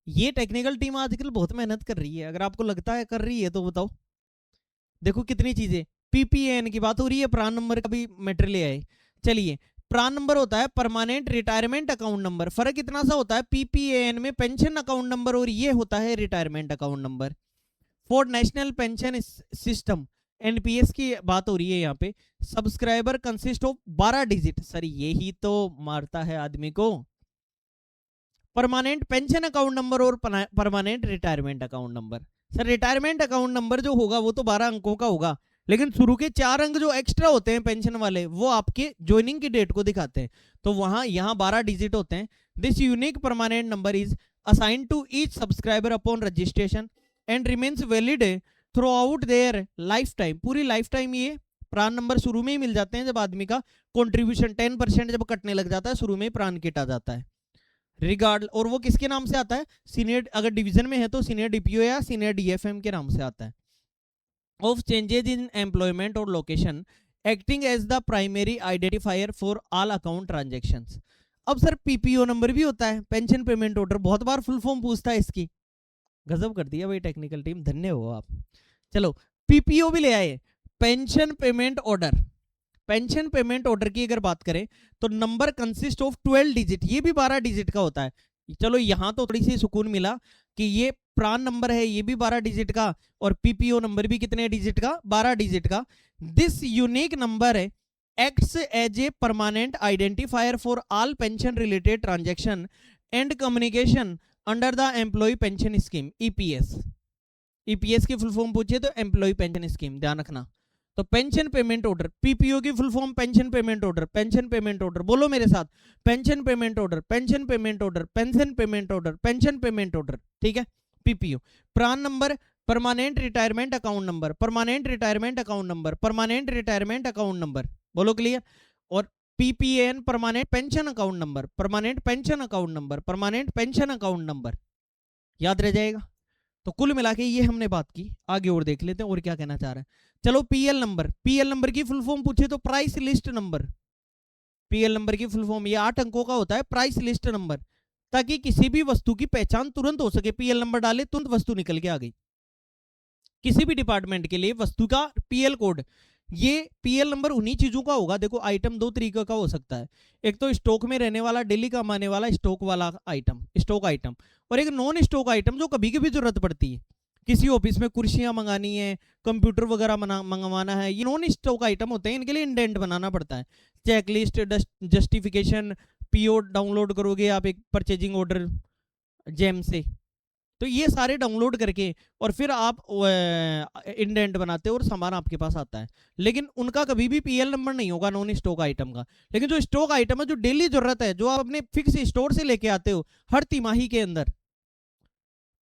ये टेक्निकल टीम आजकल बहुत मेहनत कर रही है, अगर आपको लगता है कर रही है तो बताओ। देखो कितनी चीजें, पीपीएन की बात हो रही है, प्रान नंबर का भी मैटर ले आए। चलिए, प्रान नंबर होता है परमानेंट रिटायरमेंट अकाउंट नंबर। फर्क इतना सा होता है पीपीएन में पेंशन अकाउंट नंबर और ये होता है retirement account number. For national pension system NPS की बात हो रही है यहाँ पे। Subscriber consist of 12 digit. Sir यही तो मारता है आदमी को, परमानेंट पेंशन अकाउंट नंबर और permanent retirement account number. Sir retirement account number जो होगा वो तो 12 अंकों का होगा, लेकिन शुरू के 4 अंक जो एक्स्ट्रा होते हैं पेंशन वाले वो आपके ज्वाइनिंग की डेट को दिखाते हैं, तो वहां यहाँ 12 डिजिट होते हैं। This unique permanent number is assigned to each subscriber upon registration and remains valid throughout their lifetime. पूरी लाइफ टाइम ये प्रान नंबर शुरू में ही मिल जाते हैं। जब आदमी का कॉन्ट्रीब्यूशन 10% जब कटने लग जाता है शुरू में ही प्रान किटा जाता है रिगार्ड, और वो किसके नाम से आता है, सीनियर, अगर डिवीजन में है तो सीनियर डीपीओ या सीनियर डीएफएम के नाम से आता है। ऑफ चेंजेज इन एम्प्लॉयमेंट और location acting as the primary identifier for all account transactions. अब सर पीपीओ नंबर भी होता है, पेंशन पेमेंट ऑर्डर, बहुत बार फुल फॉर्म पूछता है इसकी। गजब कर दिया भाई टेक्निकल टीम, धन्य हो आप। चलो पीपीओ भी ले आए, pension payment order. Pension payment order की अगर बात करें तो नंबर कंसिस्ट ऑफ 12 डिजिट, ये भी 12 डिजिट का होता है। चलो यहां तो थोड़ी सी सुकून मिला कि ये प्रान नंबर है ये भी 12 डिजिट का, और पीपीओ नंबर भी कितने डिजिट का, 12 डिजिट का। दिस यूनिक नंबर है acts as a permanent identifier for all pension related transaction and communication under the employ pension scheme, EPS. EPS की फुल फॉर्म पूछे तो एम्प्लॉय पेंशन स्कीम, ध्यान रखना। तो पेंशन पेमेंट ऑर्डर, पीपीओ की full form pension payment order, pension payment order, बोलो मेरे साथ, pension payment order, pension payment order, pension payment order, pension payment order, ठीक है। PPO, PRAN number, permanent retirement account number, permanent retirement account number, permanent retirement account number, बोलो क्लियर। और PPN permanent pension account number, permanent pension account number, permanent pension account number, याद रह जाएगा। तो कुल मिला के ये हमने बात की, आगे और देख लेते हैं और क्या कहना चाह रहे हैं। चलो पीएल नंबर, पीएल नंबर की फुल फॉर्म पूछे तो price list number. PL number की फुल फॉर्म ये 8 अंकों का होता है, प्राइस लिस्ट नंबर, ताकि किसी भी वस्तु की पहचान तुरंत हो सके। पीएल नंबर डाले तुरंत वस्तु निकल के आ गई। किसी भी डिपार्टमेंट के लिए वस्तु का पीएल कोड, ये पीएल नंबर उन्हीं चीजों का होगा। देखो आइटम 2 तरीके का हो सकता है, एक तो स्टॉक में रहने वाला डेली काम आने वाला स्टॉक वाला आइटम, स्टॉक आइटम, और एक नॉन स्टॉक आइटम जो कभी कभी जरूरत पड़ती है। किसी ऑफिस में कुर्सियां मंगानी है, कंप्यूटर वगैरह मंगवाना है, ये नॉन स्टॉक आइटम होते हैं, इनके लिए इंडेंट बनाना पड़ता है। चेकलिस्ट, जस्टिफिकेशन, पीओ डाउनलोड करोगे आप एक परचेजिंग ऑर्डर जेम से, तो ये सारे डाउनलोड करके और फिर आप इंडेंट बनाते हो और सामान आपके पास आता है। लेकिन उनका कभी भी पीएल नंबर नहीं होगा नॉन स्टॉक आइटम का। लेकिन जो स्टॉक आइटम है, जो डेली जरूरत है, जो आप अपने फिक्स स्टोर से लेके आते हो हर तिमाही के अंदर,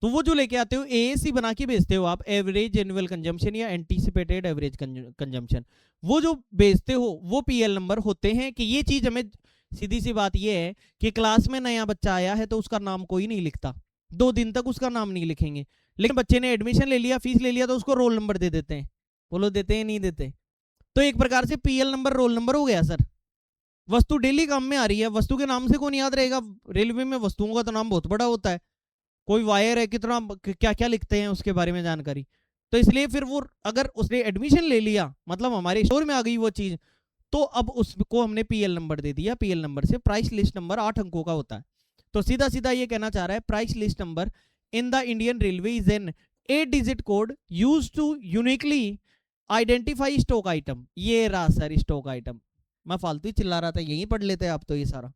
तो वो जो लेके आते हो एएसी बना के बेचते हो आप, एवरेज एनुअल कंजम्पशन या एंटीसिपेटेड एवरेज कंजम्पशन, वो जो बेचते हो वो पीएल नंबर होते हैं। कि ये चीज हमें, सीधी सी बात ये है कि क्लास में नया बच्चा आया है तो उसका नाम कोई नहीं लिखता, 2 दिन तक उसका नाम नहीं लिखेंगे, लेकिन बच्चे ने एडमिशन ले लिया, फीस ले लिया, तो उसको रोल नंबर दे देते हैं। बोलो देते हैं नहीं देते। तो एक प्रकार से पीएल नंबर रोल नंबर हो गया सर। वस्तु डेली काम में आ रही है, वस्तु के नाम से कौन याद रहेगा, रेलवे में वस्तुओं का तो नाम बहुत बड़ा होता है, कोई वायर है, कितना क्या क्या लिखते हैं उसके बारे में जानकारी। तो इसलिए फिर वो अगर उसने एडमिशन ले लिया, मतलब हमारे स्टोर में आ गई वो चीज, तो अब उसको हमने पीएल नंबर दे दिया। पीएल नंबर से प्राइस लिस्ट नंबर 8 अंकों का होता है। तो सीधा सीधा ये कहना चाह रहा है price list number in the Indian railway is an 8 digit code used to uniquely identify stock item. ये रहा सर स्टॉक आइटम, मैं फालतू ही चिल्ला रहा था, यहीं पढ़ लेते हैं आप तो ये सारा।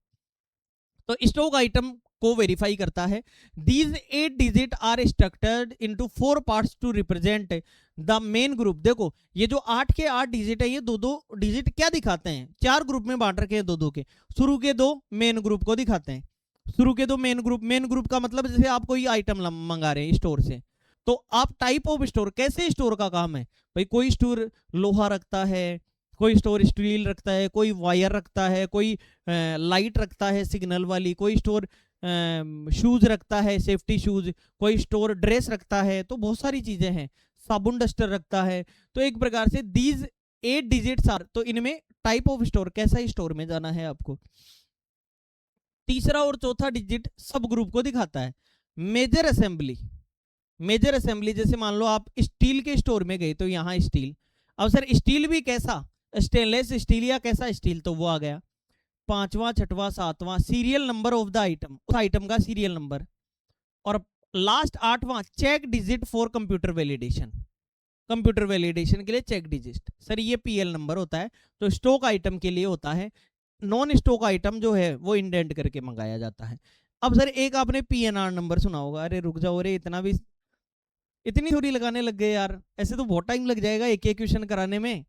तो स्टॉक आइटम को वेरीफाई करता है। These 8 digit are structured into 4 parts to represent the main group. देखो ये जो 8 के 8 डिजिट है, ये 2-2 डिजिट क्या दिखाते हैं, 4 ग्रुप में बांट रखे हैं 2-2 के। शुरू के 2 मेन ग्रुप को दिखाते हैं, शुरू के 2 मेन ग्रुप। मेन ग्रुप का मतलब जैसे आप कोई आइटम मंगा रहे हैं स्टोर से, तो आप टाइप ऑफ स्टोर, कैसे स्टोर का काम है भाई, कोई स्टोर लोहा रखता है, कोई स्टोर स्टील रखता है, कोई वायर रखता है, कोई लाइट रखता है सिग्नल वाली, कोई स्टोर शूज रखता है सेफ्टी शूज, कोई स्टोर ड्रेस रखता है, तो बहुत सारी चीजें हैं, साबुन डस्टर रखता है। तो एक प्रकार से दीज 8 डिजिट्स आर, तो इनमें टाइप ऑफ स्टोर, कैसा स्टोर में जाना है आपको। तीसरा और चौथा डिजिट सब ग्रुप को दिखाता है। मेजर असेंबली, मेजर असेंबली जैसे मान लो आप स्टील के स्टोर में गए तो यहाँ स्टील, अब सर स्टील भी कैसा, स्टेनलेस स्टील या कैसा स्टील, तो वो आ गया। पांचवा, छठवां, सातवां, serial number of the item, उस आइटम का सीरियल नंबर। और लास्ट आठवां, check digit for computer validation, computer validation के लिए चेक डिजिट। सर ये पीएल नंबर होता है, तो स्टॉक आइटम के लिए होता है, नॉन स्टॉक आइटम जो है वो इंडेंट करके मंगाया जाता है। अब सर एक आपने पीएनआर नंबर सुना होगा, अरे रुक जाओ रे, इतना भी इतनी थोड़ी लगाने लग गए यार, ऐसे तो बहुत टाइम लग जाएगा एक एक क्वेश्चन कराने में।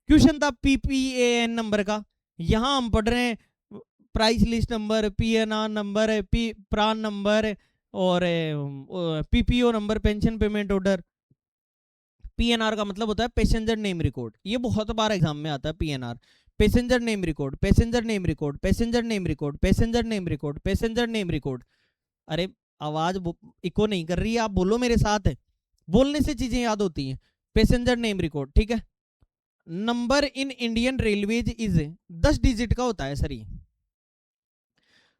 क्वेश्चन था पीपीएएन नंबर का, यहां हम पढ़ रहे हैं price list number, PNR number, PRAN number और PPO number, pension payment order. PNR का मतलब होता है पैसेंजर नेम रिकॉर्ड, ये बहुत बार एग्जाम में आता है PNR, passenger name record, passenger name record, passenger name record, passenger name record, passenger name record. अरे आवाज इको नहीं कर रही है, आप बोलो मेरे साथ है, बोलने से चीजें याद होती हैं। पैसेंजर नेम रिकॉर्ड, ठीक है। Number in Indian railways is 10 digit का होता है सर ये,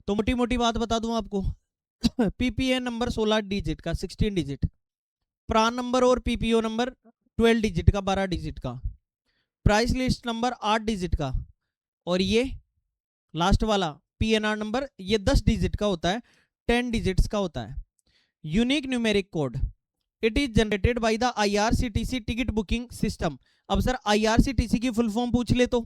तो मोटी मोटी बात बता दूं आपको। पीपीए नंबर 16 डिजिट का, 16 डिजिट। प्रान नंबर और पीपीओ नंबर 12 डिजिट का, 12 डिजिट का। प्राइस लिस्ट नंबर 8 डिजिट का, और ये लास्ट वाला पीएनआर नंबर ये 10 डिजिट का होता है, 10 डिजिट्स का होता है। Unique numeric code, it is generated by the IRCTC ticket booking system. अब सर आईआरसीटीसी की फुल फॉर्म पूछ ले तो,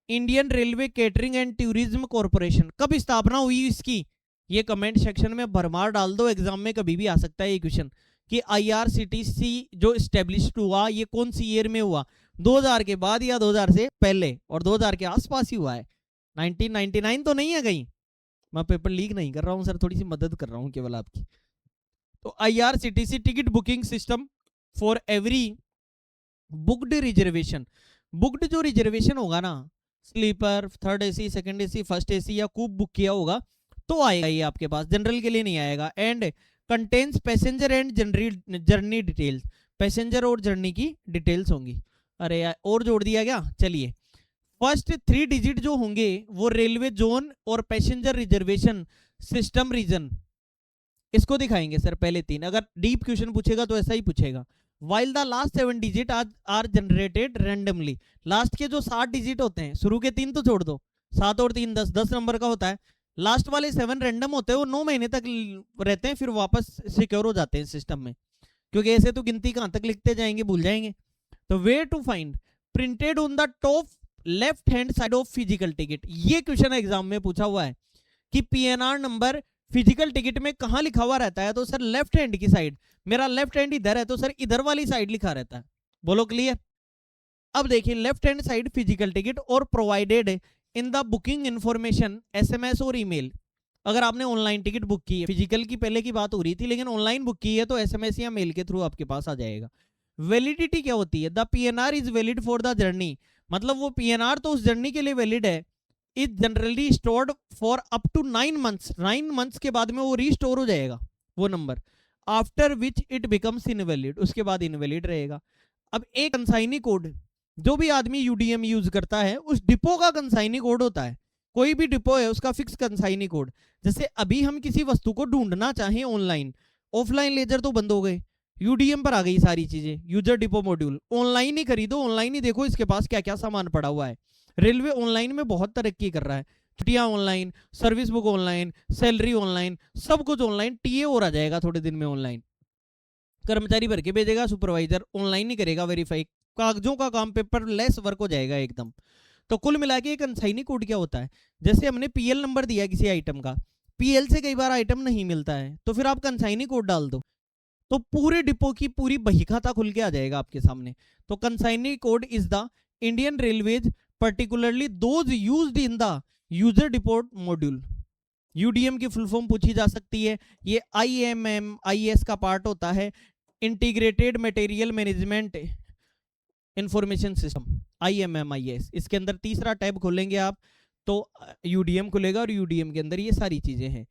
Indian railway catering and tourism corporation. कब स्थापना हुई इसकी, ये कमेंट सेक्शन में भरमार डाल दो, एग्जाम में कभी भी आ सकता है ये क्वेश्चन कि आईआरसीटीसी जो स्टेब्लिश हुआ ये कौन सी ईयर में हुआ, 2000 के बाद या 2000 से पहले, और 2000 के आसपास ही हुआ है, 1999 तो नहीं है कहीं। मैं पेपर लीक नहीं कर रहा हूं सर, थोड़ी सी मदद कर रहा हूं केवल आपकी। तो IRCTC ticket booking system for every booked reservation, booked जो रिजर्वेशन होगा ना, sleeper, third AC, second AC, first AC या कूप बुक किया होगा तो आएगा ये आपके पास, जनरल के लिए नहीं आएगा। And contains passenger and journey details, passenger और जर्नी की डिटेल्स होंगी। अरे यार और जोड़ दिया क्या, चलिए। फर्स्ट 3 डिजिट जो होंगे वो रेलवे जोन और पैसेंजर रिजर्वेशन सिस्टम रीजन, इसको दिखाएंगे सर पहले 3। अगर डीप क्वेश्चन पूछेगा तो ऐसा ही पूछेगा। While the last 7 digit are generated randomly, last के जो 7 डिजिट होते हैं, शुरू के 3 तो छोड़ दो, 7 और 3 10, 10 नंबर का होता है, लास्ट वाले 7 रैंडम होते हैं, वो 9 महीने तक रहते हैं, फिर वापस सिक्योर हो जाते हैं सिस्टम में, क्योंकि ऐसे तो गिनती कहां तक लिखते जाएंगे, भूल जाएंगे। तो where to find, printed on the top left hand side of physical ticket, ये क्वेश्चन एग्जाम में पूछा हुआ है कि पीएनआर नंबर फिजिकल टिकट में कहां लिखा हुआ रहता है, तो सर लेफ्ट हैंड की साइड, मेरा लेफ्ट हैंड इधर है तो सर इधर वाली साइड लिखा रहता है। बोलो क्लियर। अब देखिए left hand side physical ticket और provided in the booking information SMS और ईमेल। अगर आपने ऑनलाइन टिकट बुक की है, फिजिकल की पहले की बात हो रही थी, लेकिन ऑनलाइन बुक की है तो एसएमएस या मेल के थ्रू आपके पास आ जाएगा। वैलिडिटी क्या होती है, the PNR is valid for the journey, मतलब वो पीएनआर तो उस जर्नी के लिए वैलिड है। Is generally stored for up to 9 months, 9 months के बाद में वो रीस्टोर हो जाएगा वो number, after which it becomes invalid, उसके बाद इनवैलिड रहेगा। अब एक कंसाइनी कोड, जो भी आदमी यूडीएम यूज करता है उस डिपो का कंसाइनी कोड होता है, कोई भी डिपो है उसका फिक्स कंसाइनी कोड। जैसे अभी हम किसी वस्तु को ढूंढना चाहें ऑनलाइन, ऑफलाइन लेजर तो बंद हो गए, यूडीएम पर आ गई सारी चीजें, यूजर डिपो मॉड्यूल, ऑनलाइन ही खरीदो, ऑनलाइन ही देखो इसके पास क्या क्या सामान पड़ा हुआ है। रेलवे ऑनलाइन में बहुत तरक्की कर रहा है, छुट्टियां online, service book online, salary online, सब कुछ ऑनलाइन, टीए और आ जाएगा थोड़े दिन में ऑनलाइन, कर्मचारी भर के भेजेगा, सुपरवाइजर ऑनलाइन ही करेगा वेरीफाई, कागजों का काम पेपर लेस वर्क हो जाएगा एकदम। तो कुल मिला के कंसाइनी कोड क्या होता है, जैसे हमने पीएल नंबर दिया किसी आइटम का, पीएल से कई बार आइटम नहीं मिलता है तो फिर आप कंसाइनी कोड डाल दो, तो पूरे डिपो की पूरी बही खाता खुल के आ जाएगा आपके सामने। तो consignee code is the Indian railways particularly those used in the user depot module. UDM की फुल फॉर्म पूछी जा सकती है, ये आईएमएम आईएस का पार्ट होता है, integrated material management information system IMMIS, इसके अंदर तीसरा टैब खोलेंगे आप तो UDM खुलेगा और UDM के अंदर ये सारी चीजें हैं।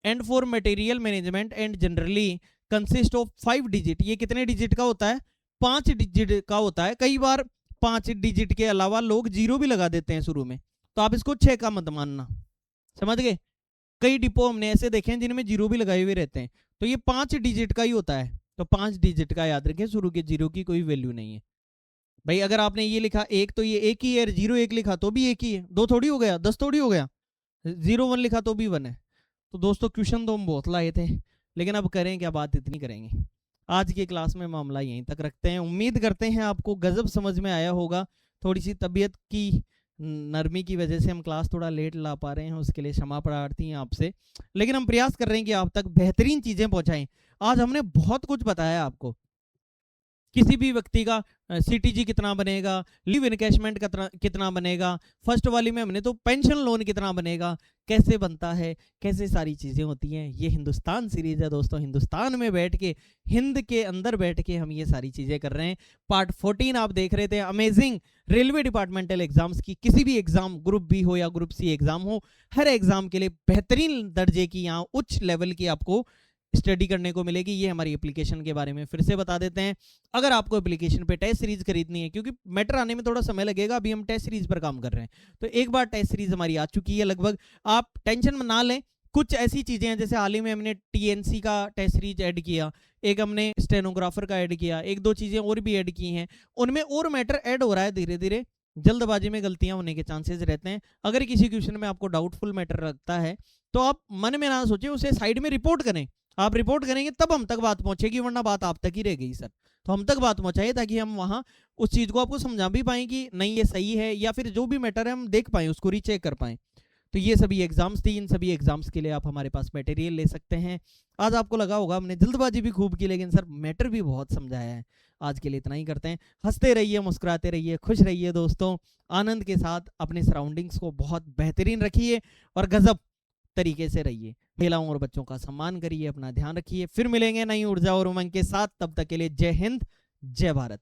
And for material management and generally consist of 5 digit, ये कितने डिजिट का होता है? 5 डिजिट का होता है। कई बार 5 डिजिट के अलावा लोग जीरो भी लगा देते हैं शुरू में, तो आप इसको 6 का मत मानना, समझ गए? कई डिपो हमने ऐसे देखे हैं जिनमें जीरो भी लगाए हुए रहते हैं, तो ये 5 डिजिट का ही होता है। तो 5 डिजिट का याद रखें, शुरू के जीरो की कोई वैल्यू नहीं है भाई। अगर आपने ये लिखा एक तो ये एक ही है, 0 1 लिखा तो भी एक ही है, 2 थोड़ी हो गया, 10 थोड़ी हो गया, 0 1 लिखा तो भी 1 है। तो दोस्तों क्वेश्चन तो हम बहुत लाए थे, लेकिन अब करें क्या, बात इतनी करेंगे। आज की क्लास में मामला यहीं तक रखते हैं। उम्मीद करते हैं आपको गजब समझ में आया होगा। थोड़ी सी तबीयत की नरमी की वजह से हम क्लास थोड़ा लेट ला पा रहे हैं, उसके लिए क्षमा प्रार्थी हैं आपसे, लेकिन हम प्रयास कर रहे हैं कि आप तक बेहतरीन चीजें पहुंचाएं। आज हमने बहुत कुछ बताया आपको, किसी भी व्यक्ति का CTG कितना बनेगा, लिव इनकैशमेंट कितना बनेगा, फर्स्ट वाली में हमने तो पेंशन लोन कितना बनेगा, कैसे बनता है, कैसे सारी चीजें होती हैं। ये हिंदुस्तान सीरीज है दोस्तों, हिंदुस्तान में बैठ के, हिंद के अंदर बैठ के हम ये सारी चीजें कर रहे हैं। पार्ट 14 आप देख रहे थे, अमेजिंग रेलवे डिपार्टमेंटल एग्जाम्स की। किसी भी एग्जाम, ग्रुप B हो या ग्रुप C एग्जाम हो, हर एग्जाम के लिए बेहतरीन दर्जे की, यहाँ उच्च लेवल की आपको स्टडी करने को मिलेगी। ये हमारी एप्लीकेशन के बारे में फिर से बता देते हैं। अगर आपको एप्लीकेशन पे टेस्ट सीरीज खरीदनी है, क्योंकि मैटर आने में थोड़ा समय लगेगा, अभी हम टेस्ट सीरीज पर काम कर रहे हैं, तो एक बार टेस्ट सीरीज हमारी आ चुकी है लगभग, आप टेंशन में ना लें। कुछ ऐसी चीजें हैं, जैसे हाल ही में हमने TNC का टेस्ट सीरीज ऐड किया, एक हमने स्टेनोग्राफर का ऐड किया, एक दो चीजें और भी ऐड की हैं, उनमें और मैटर ऐड हो रहा है धीरे धीरे। जल्दबाजी में गलतियां होने के चांसेस रहते हैं। अगर किसी क्वेश्चन में आपको डाउटफुल मैटर लगता है तो आप मन में ना सोचें, उसे साइड में रिपोर्ट करें। आप रिपोर्ट करेंगे तब हम तक बात पहुंचेगी, वरना बात आप तक ही रह गई सर। तो हम तक बात पहुंचाइए ताकि हम वहां उस चीज को आपको समझा भी पाएं कि नहीं ये सही है, या फिर जो भी मैटर है हम देख पाएं, उसको रीचेक कर पाएं। तो ये सभी एग्जाम्स थी, इन सभी एग्जाम्स के लिए आप हमारे पास मटेरियल ले सकते हैं। आज आपको लगा होगा हमने जल्दबाजी भी खूब की, लेकिन सर मैटर भी बहुत समझाया है। आज के लिए इतना ही करते हैं। हंसते रहिए, मुस्कुराते रहिए, खुश रहिए दोस्तों, आनंद के साथ अपने सराउंडिंग्स को बहुत बेहतरीन रखिए और गजब तरीके से रहिए। महिलाओं और बच्चों का सम्मान करिए, अपना ध्यान रखिए। फिर मिलेंगे नई ऊर्जा और उमंग के साथ, तब तक के लिए जय हिंद, जय भारत।